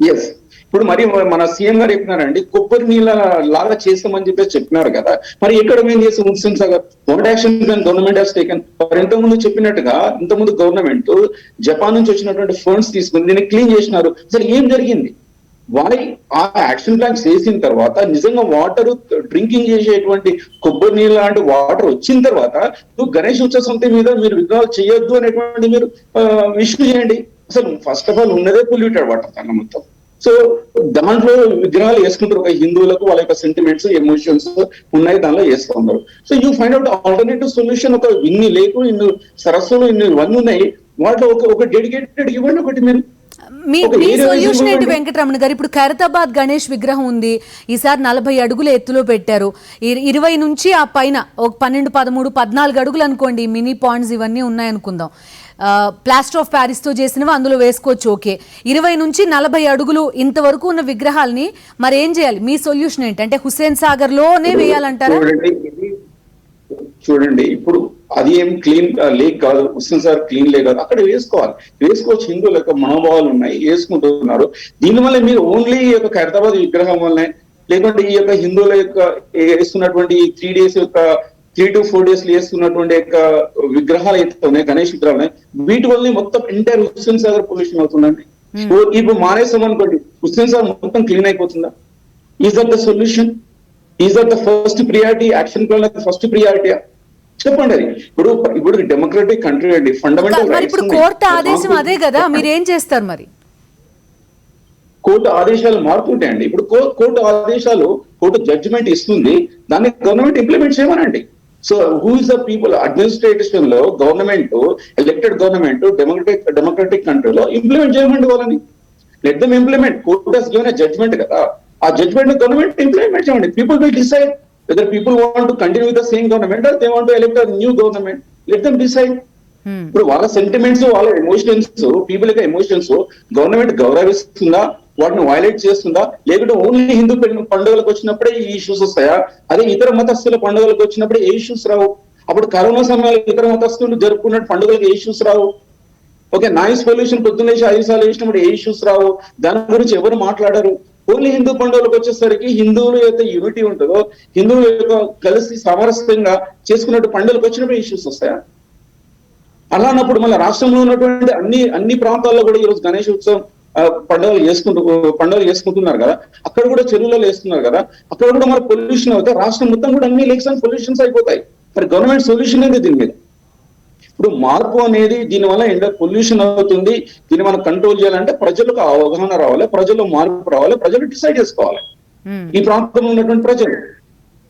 ఎస్, ఇప్పుడు మరి మన సీఎం గారు చెప్పినారండి కొబ్బరి నీళ్ళ లాగా చేస్తామని చెప్పినారు కదా. మరి ఎక్కడ మేము చేస్తాం Hussain Sagar? What action plan government has taken? ఇంతకుముందు చెప్పినట్టుగా ఇంతకుముందు గవర్నమెంట్ జపాన్ నుంచి వచ్చినటువంటి ఫండ్స్ తీసుకుని దీన్ని క్లీన్ చేసినారు. అసలు ఏం జరిగింది? వారి ఆ యాక్షన్ ప్లాన్ చేసిన తర్వాత నిజంగా వాటర్ డ్రింకింగ్ చేసేటువంటి కొబ్బరి నీళ్ళు లాంటి వాటర్ వచ్చిన తర్వాత నువ్వు గణేష్ ఉత్సవ సమితి మీద మీరు విగ్రహాలు చేయొద్దు అనేటువంటి మీరు ఇష్యూ చేయండి. అసలు ఫస్ట్ ఆఫ్ ఆల్ ఉన్నదే పొల్యూటెడ్ వాటర్ దాని మొత్తం. సో దాంట్లో విగ్రహాలు వేసుకుంటారు. ఒక హిందువులకు వాళ్ళ యొక్క సెంటిమెంట్స్ ఎమోషన్స్ ఉన్నాయి, దానిలో వేస్తూ ఉన్నారు. So you find out alternative solution. ఒక ఇన్ని లేకు ఇన్ని సరస్సులు ఇవన్నీ ఉన్నాయి, వాటిలో ఒక డెడికేటెడ్ ఇవ్వండి ఒకటి. మీరు మీ సొల్యూషన్ ఏంటి వెంకటరమణ గారు? ఇప్పుడు ఖైరతాబాద్ గణేష్ విగ్రహం ఉంది, ఈసారి 40 అడుగుల ఎత్తులో పెట్టారు. 20 నుంచి ఆ పైన ఒక 12, 13, 14 అడుగులు అనుకోండి, మినీ పాండ్స్ ఇవన్నీ ఉన్నాయనుకుందాం. ప్లాస్టర్ ఆఫ్ ప్యారిస్ తో చేసినవి అందులో వేసుకోవచ్చు, ఓకే. 20 నుంచి 40 అడుగులు ఇంతవరకు ఉన్న విగ్రహాలని మరి ఏం చేయాలి? మీ సొల్యూషన్ ఏంటి? అంటే హుస్సేన్ సాగర్ లోనే వేయాలంటారా? చూడండి, ఇప్పుడు అది ఏం క్లీన్ లేక్ కాదు, హుస్సేన్ సాగర్ క్లీన్ లేక్ కాదు, అక్కడ వేసుకోవచ్చు. హిందువుల యొక్క మనోభావాలు ఉన్నాయి, వేసుకుంటున్నారు. దీనివల్ల మీరు ఓన్లీ ఈ యొక్క ఖైరతాబాద్ విగ్రహం వల్లనే, లేకుంటే ఈ యొక్క హిందువుల యొక్క వేస్తున్నటువంటి 3 days యొక్క 3 to 4 days వేస్తున్నటువంటి యొక్క విగ్రహాలు అయితే ఉన్నాయి, గణేష్ విగ్రహాలు, వీటి వల్లనే మొత్తం ఎంటైర్ హుస్సేన్ సాగర్ పొల్యూషన్ అవుతుందండి. ఇప్పుడు మానేస్తాం అనుకోండి, హుస్సేన్ సాగర్ మొత్తం క్లీన్ అయిపోతుందా? Is that the solution? Is that the first priority? Action plan first ప్రియారిటీయా? చెప్పండి. అది ఇప్పుడు డెమోక్రటిక్ కంట్రీ అండి, ఫండమెంటల్ రైట్స్. ఇప్పుడు కోర్టు ఆదేశం అదే కదా, మీరు ఏం చేస్తారు మరి? కోర్టు ఆదేశాలు మారుతుంటాయండి. ఇప్పుడు కోర్టు ఆదేశాలు, కోర్టు జడ్జిమెంట్ ఇస్తుంది, దాన్ని గవర్నమెంట్ ఇంప్లిమెంట్ చేయమనండి. So who is the people? Administration లో గవర్నమెంట్, ఎలక్టెడ్ గవర్నమెంట్, డెమోక్రటిక్ కంట్రీలో ఇంప్లిమెంట్ చేయమండి వాళ్ళని. Let them implement. Court has given a judgement కదా, ఆ జడ్జ్మెంట్ గవర్నమెంట్ ఇంప్లిమెంట్ చేయండి. People will decide whether people want to continue with the same government or they want to elect a new government. Let them decide. ఇప్పుడు వాళ్ళ sentiments, వాళ్ళ emotions, people యొక్క emotions government గౌరవిస్తుందా, వాటిని violate చేస్తుందా, లేకుంటే only Hindu పండుగలకు వచ్చినప్పుడే ఈ ఇష్యూస్ వస్తాయా? అదే ఇతర మతస్థుల పండుగలకు వచ్చినప్పుడే ఏ ఇష్యూస్ రావు? అప్పుడు కరోనా సమయంలో ఇతర మతస్థులు జరుపుకున్న పండుగలకు ఏ ఇష్యూస్ రావు? ఓకే, నాయిస్ పొల్యూషన్ పొద్దున్న 5 సార్లు వేసినప్పుడు ఏ ఇష్యూస్ రావు? దాని గురించి ఎవరు మాట్లాడరు. ఓన్లీ హిందూ పండుగలకు వచ్చేసరికి హిందువులు అయితే యూనిటీ ఉంటుందో, హిందువులు యొక్క కలిసి సామరస్యంగా చేసుకున్నట్టు పండుగలకు వచ్చినప్పుడు ఇష్యూస్ వస్తాయా? అలా అన్నప్పుడు మళ్ళీ రాష్ట్రంలో ఉన్నటువంటి అన్ని ప్రాంతాల్లో కూడా ఈరోజు గణేష్ ఉత్సవం పండుగలు చేసుకుంటున్నారు కదా, అక్కడ కూడా చెరువులలో వేస్తున్నారు కదా, అక్కడ కూడా మరి పొల్యూషన్ అవుతాయి. రాష్ట్రం మొత్తం కూడా అన్ని లేక్స్ అండ్ పొల్యూషన్స్ అయిపోతాయి. మరి గవర్నమెంట్ సొల్యూషన్ ఏంటి దీని మీద? ఇప్పుడు మార్పు అనేది దీనివల్ల పొల్యూషన్ అవుతుంది, దీన్ని మనం కంట్రోల్ చేయాలంటే ప్రజలకు అవగాహన రావాలి, ప్రజల్లో మార్పు రావాలి, ప్రజలు డిసైడ్ చేసుకోవాలి, ఈ ప్రాంతంలో ఉన్నటువంటి ప్రజలు.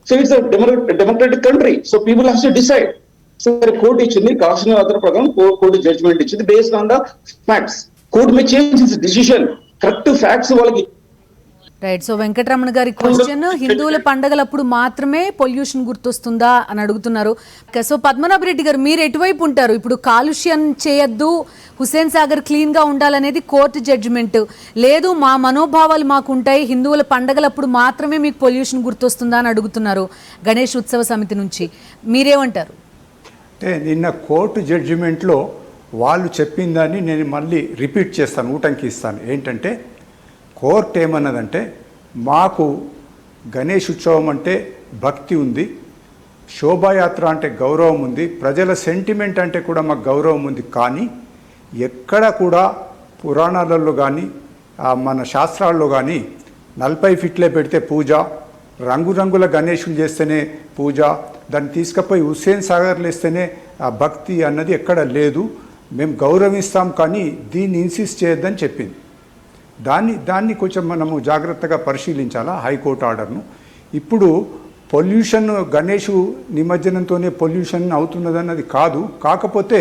So it's democratic country, so people have to decide. సరే, కోర్టు ఇచ్చింది, కాసిన ఆధార ప్రకారం కోర్టు జడ్జ్మెంట్ ఇచ్చింది based on the facts. Court May change it's decision. Correct facts వాళ్ళకి. రైట్. సో వెంకటరమణ గారి క్వశ్చన్, హిందువుల పండుగలప్పుడు మాత్రమే పొల్యూషన్ గుర్తొస్తుందా అని అడుగుతున్నారు. సో పద్మనాభ రెడ్డి గారు, మీరు ఎటువైపు ఉంటారు? ఇప్పుడు కాలుష్యం చేయొద్దు, హుస్సేన్ సాగర్ క్లీన్ గా ఉండాలనేది కోర్టు జడ్జిమెంట్, లేదు మా మనోభావాలు మాకుంటాయి, హిందువుల పండుగలప్పుడు మాత్రమే మీకు పొల్యూషన్ గుర్తొస్తుందా అని అడుగుతున్నారు గణేష్ ఉత్సవ సమితి నుంచి. మీరేమంటారు? అంటే నిన్న కోర్టు జడ్జిమెంట్లో వాళ్ళు చెప్పిన దాన్ని నేను మళ్ళీ రిపీట్ చేస్తాను, ఊటంకిస్తాను. ఏంటంటే కోర్టు ఏమన్నదంటే, మాకు గణేష్ ఉత్సవం అంటే భక్తి ఉంది, శోభాయాత్ర అంటే గౌరవం ఉంది, ప్రజల సెంటిమెంట్ అంటే కూడా మాకు గౌరవం ఉంది. కానీ ఎక్కడ కూడా పురాణాలలో కానీ మన శాస్త్రాల్లో కానీ 40 ఫీట్లే పెడితే పూజ, రంగురంగుల గణేషులు చేస్తేనే పూజ, దాన్ని తీసుకుపోయి హుస్సేన్ సాగర్లు వేస్తేనే ఆ భక్తి అన్నది ఎక్కడ లేదు. మేము గౌరవిస్తాం కానీ దీన్ని ఇన్సిస్ట్ చేయొద్దని చెప్పింది. దాన్ని కొంచెం మనము జాగ్రత్తగా పరిశీలించాలా హైకోర్టు ఆర్డర్ను. ఇప్పుడు పొల్యూషన్ గణేష్ నిమజ్జనంతోనే పొల్యూషన్ అవుతున్నదన్నది కాదు. కాకపోతే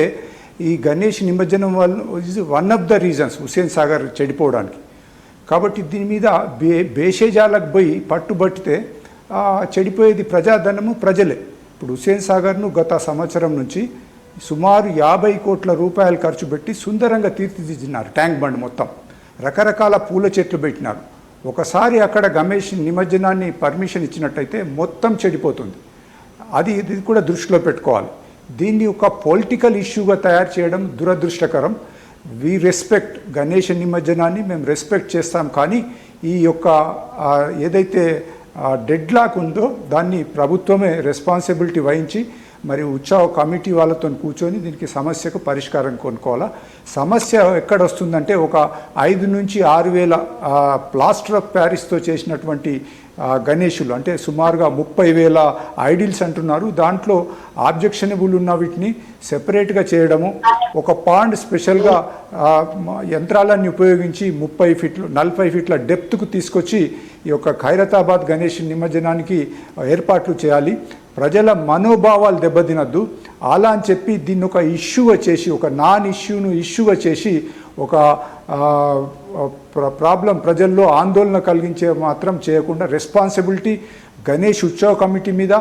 ఈ గణేష్ నిమజ్జనం వల్ల is one of the reasons Hussain Sagar చెడిపోవడానికి. కాబట్టి దీని మీద బేషేజాలకు పోయి పట్టుబట్టితే చెడిపోయేది ప్రజాధనము, ప్రజలే. ఇప్పుడు హుస్సేన్ సాగర్ను గత సంవత్సరం నుంచి సుమారు 50 కోట్ల రూపాయలు ఖర్చు పెట్టి సుందరంగా తీర్చిదిద్దినారు. ట్యాంక్ బండ్ మొత్తం రకరకాల పూల చెట్లు పెట్టినారు. ఒకసారి అక్కడ గణేష్ నిమజ్జనాన్ని పర్మిషన్ ఇచ్చినట్టయితే మొత్తం చెడిపోతుంది. ఇది కూడా దృష్టిలో పెట్టుకోవాలి. దీన్ని ఒక పొలిటికల్ ఇష్యూగా తయారు చేయడం దురదృష్టకరం. వి రెస్పెక్ట్ గణేష్ నిమజ్జనాన్ని మేము రెస్పెక్ట్ చేస్తాం, కానీ ఈ యొక్క ఏదైతే డెడ్ లాక్ ఉందో దాన్ని ప్రభుత్వమే రెస్పాన్సిబిలిటీ వహించి మరి ఉత్సవ కమిటీ వాళ్ళతో కూర్చొని దీనికి సమస్యకు పరిష్కారం కొనుక్కోవాలా. సమస్య ఎక్కడ వస్తుందంటే ఒక 5 నుంచి 6 వేల ప్లాస్టర్ ఆఫ్ ప్యారిస్తో చేసినటువంటి గణేషులు, అంటే సుమారుగా 30,000 ఐడిల్స్ అంటున్నారు. దాంట్లో ఆబ్జెక్షనబుల్ ఉన్న వీటిని సెపరేట్గా చేయడము, ఒక పాండ్ స్పెషల్గా యంత్రాలన్నీ ఉపయోగించి 30 ఫీట్లు 40 ఫీట్ల డెప్త్కు తీసుకొచ్చి ఈ యొక్క ఖైరతాబాద్ గణేష్ నిమజ్జనానికి ఏర్పాట్లు చేయాలి. ప్రజల మనోభావాలు దెబ్బతినద్దు. అలా అని చెప్పి దీన్ని ఒక ఇష్యూగా చేసి, ఒక నాన్ ఇష్యూను ఇష్యూగా చేసి ఒక ప్రాబ్లం ప్రజల్లో ఆందోళన కలిగించే మాత్రం చేయకుండా రెస్పాన్సిబిలిటీ గణేష్ ఉత్సవ కమిటీ మీద,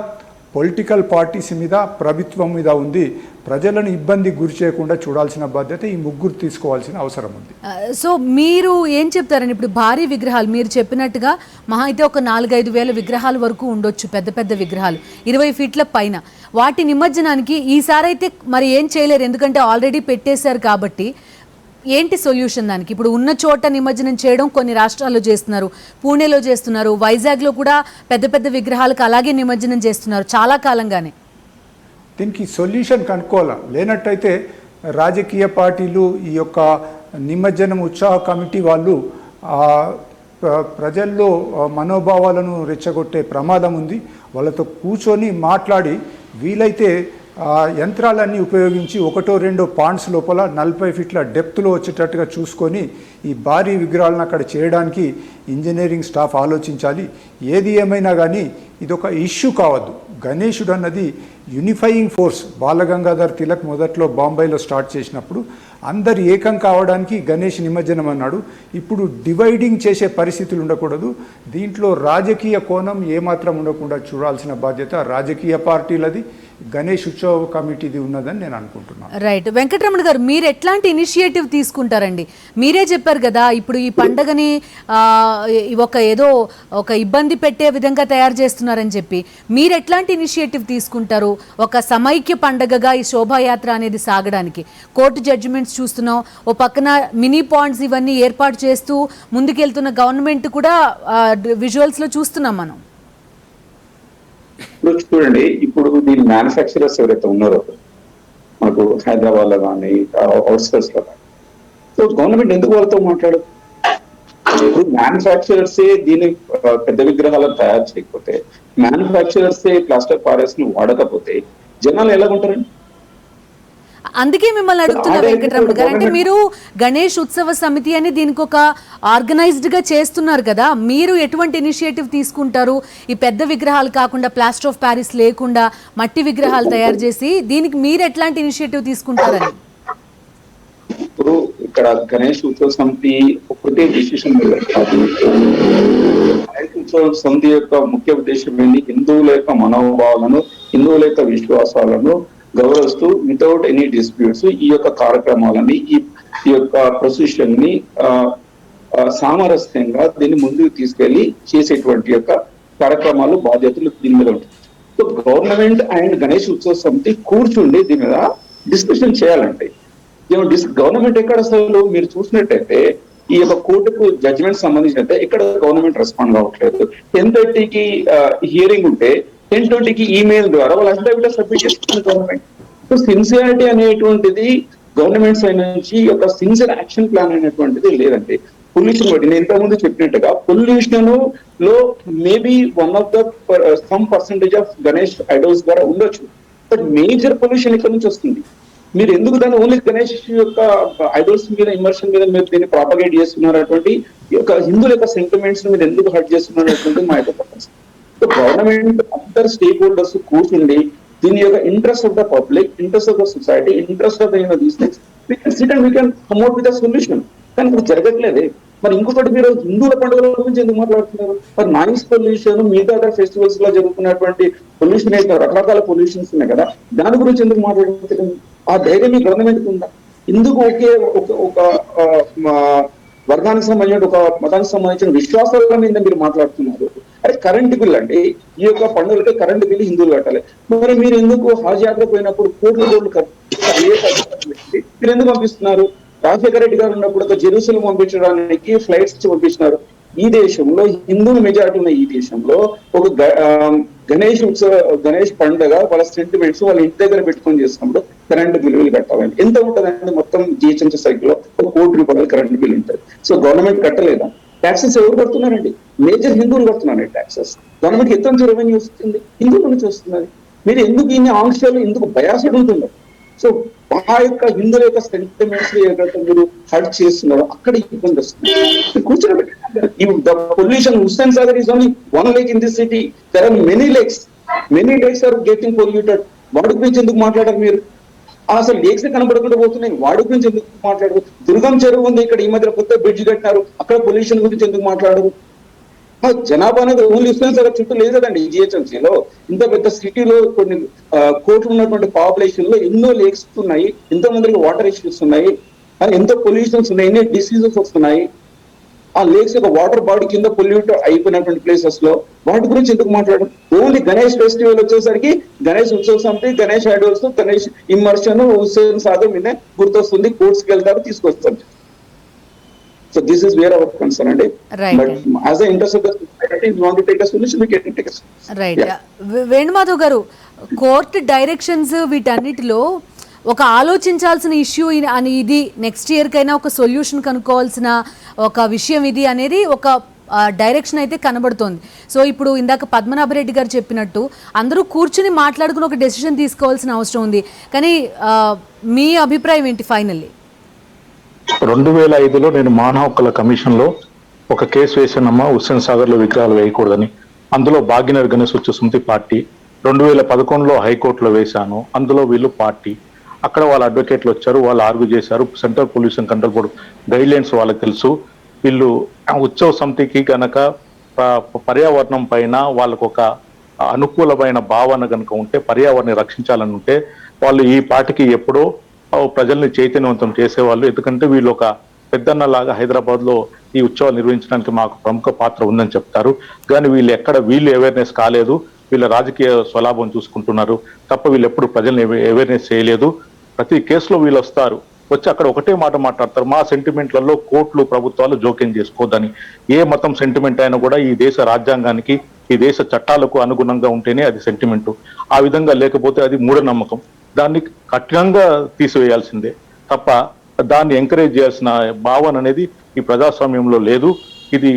పొలిటికల్ పార్టీస్ మీద, ప్రభుత్వం మీద ఉంది. ప్రజలను ఇబ్బందికి గురి చేయకుండా చూడాల్సిన బాధ్యత ఈ ముగ్గురు తీసుకోవాల్సిన అవసరం ఉంది. సో మీరు ఏం చెప్తారండి? ఇప్పుడు భారీ విగ్రహాలు మీరు చెప్పినట్టుగా మహా అయితే ఒక 4-5 వేల విగ్రహాల వరకు ఉండొచ్చు, పెద్ద పెద్ద విగ్రహాలు 20 ఫీట్ల పైన. వాటి నిమజ్జనానికి ఈసారి అయితే మరి ఏం చేయలేరు, ఎందుకంటే ఆల్రెడీ పెట్టేశారు కాబట్టి. ఏంటి సొల్యూషన్ దానికి? ఇప్పుడు ఉన్న చోట నిమజ్జనం చేయడం కొన్ని రాష్ట్రాల్లో చేస్తున్నారు, పూణేలో చేస్తున్నారు, వైజాగ్లో కూడా పెద్ద పెద్ద విగ్రహాలకు అలాగే నిమజ్జనం చేస్తున్నారు చాలా కాలంగానే. దీనికి సొల్యూషన్ కనుక్కోవాలా. లేనట్టయితే రాజకీయ పార్టీలు, ఈ యొక్క నిమజ్జనం ఉత్సవ కమిటీ వాళ్ళు ప్రజల్లో మనోభావాలను రెచ్చగొట్టే ప్రమాదం ఉంది. వాళ్ళతో కూర్చొని మాట్లాడి వీలైతే యంత్రాలన్నీ ఉపయోగించి 1-2 పాండ్స్ లోపల 40 ఫీట్ల డెప్త్లో వచ్చేటట్టుగా చూసుకొని ఈ భారీ విగ్రహాలను అక్కడ చేయడానికి ఇంజనీరింగ్ స్టాఫ్ ఆలోచించాలి. ఏది ఏమైనా కానీ ఇది ఒక ఇష్యూ కావద్దు. గణేశుడు అన్నది యూనిఫైయింగ్ ఫోర్స్. బాలగంగాధర్ తిలక్ మొదట్లో బాంబేలో స్టార్ట్ చేసినప్పుడు అందరు ఏకం కావడానికి గణేష్ నిమజ్జనం అన్నాడు. ఇప్పుడు డివైడింగ్ చేసే పరిస్థితులు ఉండకూడదు. దీంట్లో రాజకీయ కోణం ఏమాత్రం ఉండకుండా చూడాల్సిన బాధ్యత రాజకీయ పార్టీలది, గణేష్ ఉత్సవ కమిటీది ఉన్నదని నేను అనుకుంటున్నాను. రైట్. వెంకటరమణ గారు, మీరు ఎట్లాంటి ఇనిషియేటివ్ తీసుకుంటారండి? మీరే చెప్పారు కదా ఇప్పుడు ఈ పండగని ఒక ఇబ్బంది పెట్టే విధంగా తయారు చేస్తున్నారని చెప్పి. మీరు ఎట్లాంటి ఇనిషియేటివ్ తీసుకుంటారు ఒక సమైక్య పండగగా ఈ శోభాయాత్ర అనేది సాగడానికి? కోర్టు జడ్జిమెంట్స్ చూస్తున్నాం, ఓ పక్కన మినీ పాండ్స్ ఇవన్నీ ఏర్పాటు చేస్తూ ముందుకెళ్తున్న గవర్నమెంట్ కూడా విజువల్స్లో చూస్తున్నాం మనం. ఇప్పుడు చూడండి, ఇప్పుడు దీని మ్యానుఫ్యాక్చరర్స్ ఎవరైతే ఉన్నారో మనకు హైదరాబాద్ లో కానీ అవుట్స్కర్ట్స్ లో కానీ, సో గవర్నమెంట్ ఎందుకు వాళ్ళతో మాట్లాడదు? ఇప్పుడు మ్యానుఫ్యాక్చరర్సే దీని పెద్ద విగ్రహాలను తయారు చేయకపోతే, మ్యానుఫ్యాక్చరర్సే ప్లాస్టర్ పారెస్ ను వాడకపోతే జనాలు ఎలా ఉంటారండి? అందుకే మిమ్మల్ని అడుగుతున్నా వెంకటరమణ గారు, అంటే మీరు గణేష్ ఉత్సవ సమితి అని దీనికి ఒక ఆర్గనైజ్డ్ గా చేస్తున్నారు కదా, మీరు ఎటువంటి ఇనిషియేటివ్ తీసుకుంటారు? ఈ పెద్ద విగ్రహాలు కాకుండా, ప్లాస్టర్ ఆఫ్ ప్యారిస్ లేకుండా మట్టి విగ్రహాలు తయారు చేసి దీనికి మీరు ఎట్లాంటి ఇనిషియేటివ్ తీసుకుంటారని? ఇప్పుడు ఇక్కడ గణేష్ ఉత్సవ సమితి ఒకటే డిసిషన్ కాదు. గణేష్ ఉత్సవ సమితి యొక్క ముఖ్య ఉద్దేశం ఏంటి? హిందువుల యొక్క మనోభావాలను, హిందువుల యొక్క విశ్వాసాలను గౌరవిస్తూ వితౌట్ ఎనీ డిస్ప్యూట్స్ ఈ యొక్క కార్యక్రమాలని, ఈ యొక్క ప్రొసెషన్ ని సామరస్యంగా దీన్ని ముందుకు తీసుకెళ్లి చేసేటువంటి యొక్క కార్యక్రమాలు, బాధ్యతలు దీని మీద ఉంటాయి. సో గవర్నమెంట్ అండ్ గణేష్ ఉత్సవ సమితి కూర్చుండి దీని మీద డిస్కషన్ చేయాలంటే, గవర్నమెంట్ ఎక్కడ అసలు మీరు చూసినట్టయితే ఈ యొక్క కోర్టుకు జడ్జిమెంట్ సంబంధించినట్టే ఇక్కడ గవర్నమెంట్ రెస్పాండ్ కావట్లేదు. 10:30కి హియరింగ్ ఉంటే 10:20కి ఈమెయిల్ ద్వారా వాళ్ళు అఫిడవిట్ సబ్మిట్ చేస్తుంది గవర్నమెంట్. సో సిన్సియారిటీ అనేటువంటిది గవర్నమెంట్ సైడ్ నుంచి ఒక సిన్సియర్ యాక్షన్ ప్లాన్ అనేటువంటిది లేదంటే పొల్యూషన్ బట్టి నేను ఇంతకుముందు చెప్పినట్టుగా పొల్యూషన్ లో maybe one of the sum percentage of Ganesh idols ద్వారా ఉండొచ్చు, బట్ మేజర్ పొల్యూషన్ ఇక్కడ నుంచి వస్తుంది. మీరు ఎందుకు దాన్ని ఓన్లీ గణేష్ యొక్క ఐడల్స్ మీద, ఇమర్షన్ మీద మీరు దీన్ని ప్రాపగేట్ చేస్తున్నారు? అటువంటి యొక్క హిందువుల యొక్క సెంటిమెంట్స్ మీరు ఎందుకు హర్ట్ చేస్తున్నారు అనేటువంటి మా యొక్క పర్పస్. సో సో గవర్నమెంట్ అందరు స్టేక్ హోల్డర్స్ కూర్చుండి దీని యొక్క interest of the public, interest of the society, interest of these things we can SIT and we can కమ్అట్ with a solution. కానీ ఇప్పుడు జరగట్లేదే. మరి ఇంకొకటి, మీరు హిందువుల పండుగల గురించి ఎందుకు మాట్లాడుతున్నారు? మరి నాయిస్ పొల్యూషన్, మిగతా అదర్ ఫెస్టివల్స్ లో జరుగుతున్నటువంటి పొల్యూషన్ అయితే రకరకాల పొల్యూషన్స్ ఉన్నాయి కదా, దాని గురించి ఎందుకు మాట్లాడుతుంది? ఆ ధైర్యం ఈ గవర్నమెంట్ ఉందా? ఎందుకు ఒకే ఒక వర్గానికి సంబంధించిన, ఒక మతానికి సంబంధించిన విశ్వాసాల మీద మీరు మాట్లాడుతున్నారు? అరే కరెంట్ బిల్ అండి, ఈ యొక్క పండుగలకి కరెంట్ బిల్ హిందువులు కట్టాలి. మరి మీరు ఎందుకు హజ్ యాత్ర పోయినప్పుడు కోట్లు మీరు ఎందుకు పంపిస్తున్నారు? రాజశేఖర రెడ్డి గారు ఉన్నప్పుడు ఒక జెరూసలం పంపించడానికి ఫ్లైట్స్ పంపించినారు. ఈ దేశంలో హిందువుల మెజారిటీ ఉన్న ఈ దేశంలో ఒక గణేష్ పండుగ వాళ్ళ సెంటిమెంట్స్ వాళ్ళ ఇంటి దగ్గర పెట్టుకొని చేసినప్పుడు కరెంట్ బిల్లులు కట్టాలండి. ఎంత ఉంటుందండి? మొత్తం జిహెచ్ఎంసీ సైకిల్లో ₹1,00,00,000 కరెంట్ బిల్ ఉంటుంది. సో గవర్నమెంట్ కట్టలేదా? ట్యాక్సెస్ ఎవరు కడుతున్నారండి? మేజర్ హిందువులు కడుతున్నారండి ట్యాక్సెస్. గవర్నమెంట్ ఎంత నుంచి రెవెన్యూ వస్తుంది? హిందువుల నుంచి వస్తున్నది. మీరు ఎందుకు ఇన్ని ఆంక్షలు, ఎందుకు బయాసడ్ ఉంటుందో? సో ఆ యొక్క హిందువుల యొక్క సెంటిమెంట్స్ ఏదైతే మీరు హర్ట్ చేస్తున్నారో అక్కడ ఇబ్బంది వస్తుంది. కూర్చోబెట్టి pollution, Hussain Sagar is only one lake in this city. There are many lakes are getting polluted. వాడి గురించి ఎందుకు మాట్లాడారు మీరు? అసలు లేక్స్ కనబడకుండా పోతున్నాయి, వాడి గురించి ఎందుకు మాట్లాడరు? దుర్గం చెరువు ఉంది ఇక్కడ, ఈ మధ్య కొత్త బ్రిడ్జ్ కట్టినారు, అక్కడ పొల్యూషన్ గురించి ఎందుకు మాట్లాడరు? జనాభా అనేది ఓన్లీ హుస్సేన్ సాగర్ చుట్టూ లేదు కదండి. జిహెచ్ఎంసీలో ఇంత పెద్ద సిటీలో కొన్ని కోట్లు ఉన్నటువంటి పాపులేషన్ లో ఎన్నో లేక్స్ ఉన్నాయి, ఎంతో మందికి వాటర్ ఇష్యూస్ ఉన్నాయి, ఎంతో పొల్యూషన్స్ ఉన్నాయి, ఎన్నో డిసీజెస్ వస్తున్నాయి. ఆ లేక్స్ యొక్క వాటర్ బాడీ కింద పొల్యూట్ అయిపోయినటువంటి ప్లేసెస్ లో వాటి గురించి ఎందుకు మాట్లాడడం? ఓన్లీ గణేష్ ఫెస్టివల్ వచ్చేసరికి గణేష్ ఉత్సవ సమితి, గణేష్ ఐడల్స్, గణేష్ ఇమ్మర్షన్, హుస్సేన్ సాగర్ మీద గుర్తొస్తుంది, కోర్ట్స్కి వెళ్తారు, తీసుకొస్తారు. So this is where our concern and right. But as an interest of the society, we want to take a solution, we can take a solution. Right. Venumadhav గారు, court directions వీటన్నిటిలో ఒక ఆలోచించాల్సిన issue అని, ఇది నెక్స్ట్ ఇయర్ కైనా ఒక solution కనుక్కోవాల్సిన ఒక విషయం ఇది అనేది ఒక డైరెక్షన్ అయితే కనబడుతోంది. సో ఇప్పుడు ఇందాక పద్మనాభరెడ్డి గారు చెప్పినట్టు అందరూ కూర్చుని మాట్లాడుకుని ఒక డెసిషన్ తీసుకోవాల్సిన అవసరం ఉంది. కానీ మీ అభిప్రాయం ఏంటి ఫైనల్లీ? 2005లో నేను మానవ హక్కుల కమిషన్ లో ఒక కేసు వేసానమ్మా, హుస్సేన్ సాగర్ లో విగ్రహాలు వేయకూడదని. అందులో భాగ్యనగర్ గణేష్ ఉత్సవ సమితి పార్టీ. 2011లో హైకోర్టులో వేశాను, అందులో వీళ్ళు పార్టీ. అక్కడ వాళ్ళ అడ్వకేట్లు వచ్చారు, వాళ్ళు ఆర్గ్యూ చేశారు. Central pollution control board guide lines వాళ్ళకి తెలుసు. వీళ్ళు ఉత్సవ సమితికి గనక పర్యావరణం పైన వాళ్ళకు ఒక అనుకూలమైన భావన కనుక ఉంటే, పర్యావరణాన్ని రక్షించాలని ఉంటే, వాళ్ళు ఈ పార్టీకి ఎప్పుడో ప్రజల్ని చైతన్యవంతం చేసేవాళ్ళు. ఎందుకంటే వీళ్ళు ఒక పెద్దన్నలాగా హైదరాబాద్ లో ఈ ఉత్సవాలు నిర్వహించడానికి మాకు ప్రముఖ పాత్ర ఉందని చెప్తారు. కానీ వీళ్ళు అవేర్నెస్ కాలేదు, వీళ్ళ రాజకీయ స్వలాభం చూసుకుంటున్నారు తప్ప వీళ్ళు ఎప్పుడు ప్రజల్ని అవేర్నెస్ చేయలేదు. ప్రతి కేసులో వీళ్ళు వస్తారు, వచ్చి అక్కడ ఒకటే మాట మాట్లాడతారు, మా సెంటిమెంట్లలో కోర్టులు ప్రభుత్వాలు జోక్యం చేసుకోవద్దని. ఏ మతం సెంటిమెంట్ అయినా కూడా ఈ దేశ రాజ్యాంగానికి, ఈ దేశ చట్టాలకు అనుగుణంగా ఉంటేనే అది సెంటిమెంట్. ఆ విధంగా లేకపోతే అది మూఢనమ్మకం. దాన్ని కఠినంగా తీసివేయాల్సిందే తప్ప దాన్ని ఎంకరేజ్ చేయాల్సిన భావన అనేది ఈ ప్రజాస్వామ్యంలో లేదు. ఇది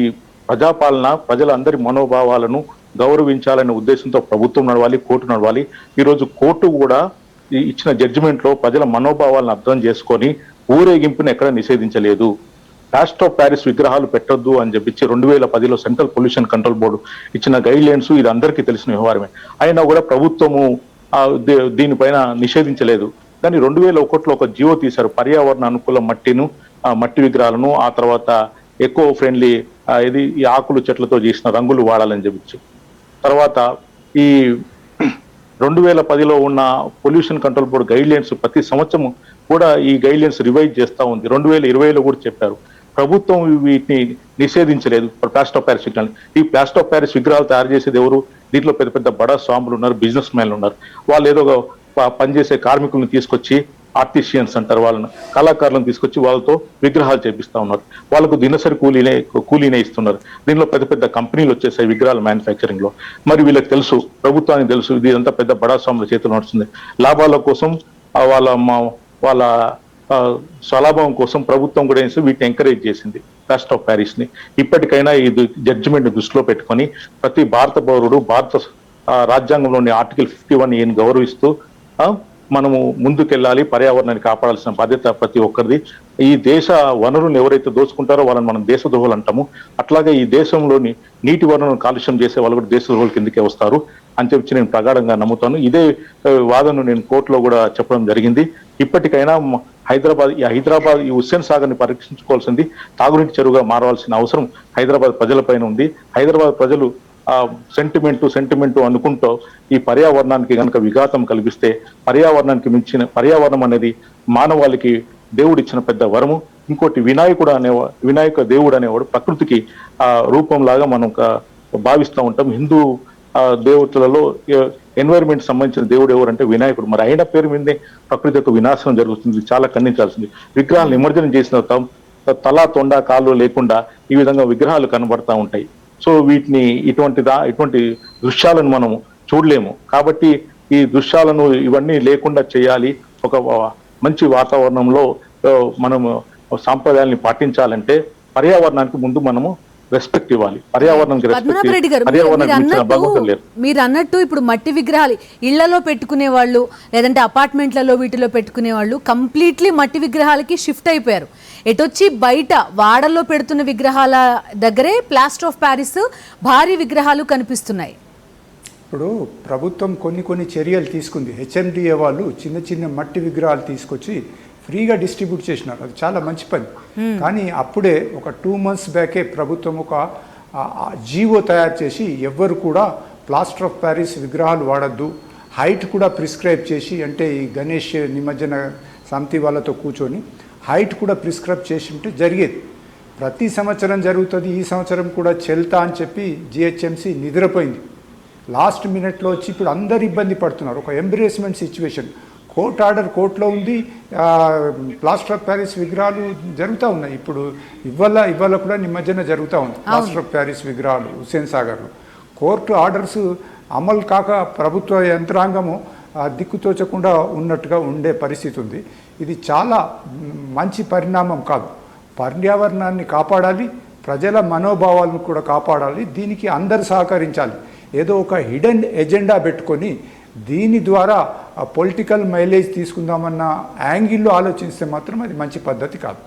ప్రజాపాలన, ప్రజలందరి మనోభావాలను గౌరవించాలనే ఉద్దేశంతో ప్రభుత్వం నడవాలి, కోర్టు నడవాలి. ఈరోజు కోర్టు కూడా ఇచ్చిన జడ్జిమెంట్ లో ప్రజల మనోభావాలను అర్థం చేసుకొని ఊరేగింపుని ఎక్కడ నిషేధించలేదు. ప్లాస్టర్ ఆఫ్ ప్యారిస్ విగ్రహాలు పెట్టొద్దు అని చెప్పి 2010లో సెంట్రల్ పొల్యూషన్ కంట్రోల్ బోర్డు ఇచ్చిన గైడ్ లైన్స్ ఇది అందరికీ తెలిసిన వ్యవహారమే. అయినా కూడా ప్రభుత్వము దీనిపైన నిషేధించలేదు. కానీ 2001లో ఒక జియో తీశారు, పర్యావరణ అనుకూల మట్టి విగ్రహాలను, ఆ తర్వాత ఎకో ఫ్రెండ్లీ ఈ ఆకులు చెట్లతో చేసిన రంగులు వాడాలని చెప్పి. తర్వాత ఈ 2010లో ఉన్న pollution control board guide lines ప్రతి సంవత్సరం కూడా ఈ గైడ్ లైన్స్ రివైజ్ చేస్తూ ఉంది. 2020లో కూడా చెప్పారు. ప్రభుత్వం వీటిని నిషేధించలేదు. ప్లాస్టర్ ఆఫ్ ప్యారిస్ విగ్రహాలు, ఈ ప్లాస్టర్ ఆఫ్ ప్యారిస్ విగ్రహాలు తయారు చేసేది ఎవరు? దీంట్లో పెద్ద పెద్ద బడా స్వాములు ఉన్నారు, బిజినెస్ మ్యాన్లు ఉన్నారు. వాళ్ళు ఏదో పనిచేసే కార్మికులను తీసుకొచ్చి, ఆర్టిషియన్స్ అంటారు వాళ్ళని, కళాకారులను తీసుకొచ్చి వాళ్ళతో విగ్రహాలు చేపిస్తా ఉన్నారు. వాళ్ళకు దినసరి కూలీనే ఇస్తున్నారు. దీనిలో పెద్ద పెద్ద కంపెనీలు వచ్చేసాయి విగ్రహాల మ్యానుఫ్యాక్చరింగ్ లో. మరి వీళ్ళకి తెలుసు, ప్రభుత్వానికి తెలుసు, ఇది అంతా పెద్ద బడా స్వాముల చేతులు నడుస్తుంది. లాభాల కోసం వాళ్ళ స్వలాభం కోసం ప్రభుత్వం కూడా వీటిని ఎంకరేజ్ చేసింది, ప్లాస్టర్ ఆఫ్ ప్యారిస్ ని. ఇప్పటికైనా ఇది జడ్జిమెంట్ దృష్టిలో పెట్టుకొని ప్రతి భారత పౌరుడు భారత రాజ్యాంగంలోని ఆర్టికల్ 51A గౌరవిస్తూ మనము ముందుకెళ్ళాలి. పర్యావరణాన్ని కాపాడాల్సిన బాధ్యత ప్రతి ఒక్కరిది. ఈ దేశ వనరులను ఎవరైతే దోచుకుంటారో వాళ్ళని మనం దేశద్రోహులు అంటాము. అట్లాగే ఈ దేశంలోని నీటి వనరులను కాలుష్యం చేసే వాళ్ళు కూడా దేశద్రోహుల కిందకే వస్తారు అని చెప్పి నేను ప్రగాఢంగా నమ్ముతాను. ఇదే వాదనను నేను కోర్టులో కూడా చెప్పడం జరిగింది. ఇప్పటికైనా హైదరాబాద్ ఈ హుస్సేన్ సాగర్ ని పరీక్షించుకోవాల్సింది తాగునీటి చెరువుగా మారవలసిన అవసరం హైదరాబాద్ ప్రజలపైన ఉంది. హైదరాబాద్ ప్రజలు సెంటిమెంటు అనుకుంటూ ఈ పర్యావరణానికి కనుక విఘాతం కల్పిస్తే, పర్యావరణం అనేది మానవాళికి దేవుడిచ్చిన పెద్ద వరము. ఇంకోటి వినాయక దేవుడు అనేవాడు ప్రకృతికి రూపంలాగా మనం భావిస్తూ ఉంటాం. హిందూ దేవతలలో ఎన్వైరన్మెంట్ సంబంధించిన దేవుడు ఎవరంటే వినాయకుడు. మరి అయిన పేరు మీదే ప్రకృతి యొక్క వినాశనం జరుగుతుంది. చాలా ఖండించాల్సింది. విగ్రహాలు నిమజ్జనం చేసిన తల తొండ కాళ్ళు లేకుండా ఈ విధంగా విగ్రహాలు కనబడతా ఉంటాయి. సో వీటిని ఇటువంటి దృశ్యాలను మనం చూడలేము. కాబట్టి ఈ దృశ్యాలను ఇవన్నీ లేకుండా చేయాలి. ఒక మంచి వాతావరణంలో మనము సాంప్రదాయాల్ని పాటించాలంటే పర్యావరణానికి ముందు మనము రెస్పెక్ట్ ఇవ్వాలి. పర్యావరణానికి పద్మనాభరెడ్డి గారు, మీరు అన్నట్టు ఇప్పుడు మట్టి విగ్రహాలు ఇళ్లలో పెట్టుకునే వాళ్ళు, లేదంటే అపార్ట్మెంట్లలో వీటిలో పెట్టుకునే వాళ్ళు కంప్లీట్లీ మట్టి విగ్రహాలకి షిఫ్ట్ అయిపోయారు. ఎటొచ్చి బయట వాడల్లో పెడుతున్న విగ్రహాల దగ్గరే ప్లాస్టర్ ఆఫ్ ప్యారిస్ భారీ విగ్రహాలు కనిపిస్తున్నాయి. ఇప్పుడు ప్రభుత్వం కొన్ని చర్యలు తీసుకుంది. HMDA వాళ్ళు చిన్న మట్టి విగ్రహాలు తీసుకొచ్చి ఫ్రీగా డిస్ట్రిబ్యూట్ చేసినారు. అది చాలా మంచి పని. కానీ అప్పుడే ఒక 2 months బ్యాకే ప్రభుత్వం ఒక జీవో తయారు చేసి ఎవ్వరు కూడా ప్లాస్టర్ ఆఫ్ ప్యారిస్ విగ్రహాలు వాడద్దు, హైట్ కూడా ప్రిస్క్రైబ్ చేసి, అంటే ఈ గణేష్ నిమజ్జన సమితి వాళ్ళతో కూర్చొని హైట్ కూడా ప్రిస్క్రైబ్ చేసి ఉంటే జరిగేది. ప్రతి సంవత్సరం జరుగుతుంది. ఈ సంవత్సరం కూడా చెల్తా అని చెప్పి GHMC నిద్రపోయింది. లాస్ట్ మినిట్లో వచ్చి ఇప్పుడు అందరు ఇబ్బంది పడుతున్నారు. ఒక ఎంబ్రేస్మెంట్ సిచ్యువేషన్. కోర్టులో ఉంది. ప్లాస్టర్ ఆఫ్ ప్యారిస్ విగ్రహాలు జరుగుతూ ఉన్నాయి. ఇప్పుడు ఇవాళ కూడా నిమజ్జన జరుగుతూ ఉంది. ప్లాస్టర్ ఆఫ్ ప్యారిస్ విగ్రహాలు హుస్సేన్ సాగర్లో కోర్టు ఆర్డర్స్ అమలు కాక ప్రభుత్వ యంత్రాంగము దిక్కుతోచకుండా ఉన్నట్టుగా ఉండే పరిస్థితి ఉంది. ఇది చాలా మంచి పరిణామం కాదు. పర్యావరణాన్ని కాపాడాలి, ప్రజల మనోభావాలను కూడా కాపాడాలి. దీనికి అందరు సహకరించాలి. ఏదో ఒక హిడెన్ ఎజెండా పెట్టుకొని దీని ద్వారా పొలిటికల్ మైలేజ్ తీసుకుందామన్న యాంగిల్లో ఆలోచిస్తే మాత్రం అది మంచి పద్ధతి కాదు.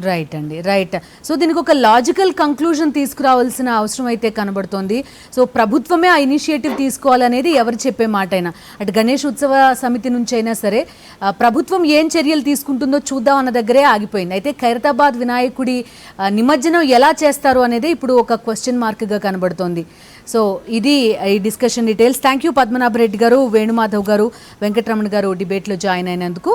రైట్ అండి, రైట్. సో దీనికి ఒక లాజికల్ కంక్లూజన్ తీసుకురావాల్సిన అవసరం అయితే కనబడుతోంది. సో ప్రభుత్వమే ఆ ఇనిషియేటివ్ తీసుకోవాలనేది ఎవరు చెప్పే మాట అయినా, అటు గణేష్ ఉత్సవ సమితి నుంచి అయినా సరే ప్రభుత్వం ఏం చర్యలు తీసుకుంటుందో చూద్దాం అన్న దగ్గరే ఆగిపోయింది. అయితే ఖైరతాబాద్ వినాయకుడి నిమజ్జనం ఎలా చేస్తారు అనేది ఇప్పుడు ఒక క్వశ్చన్ మార్క్గా కనబడుతోంది. సో ఇది ఈ discussion details. Thank you Padmanabha Reddy గారు, వేణుమాధవ్ గారు, వెంకటరమణ గారు డిబేట్లో జాయిన్ అయినందుకు.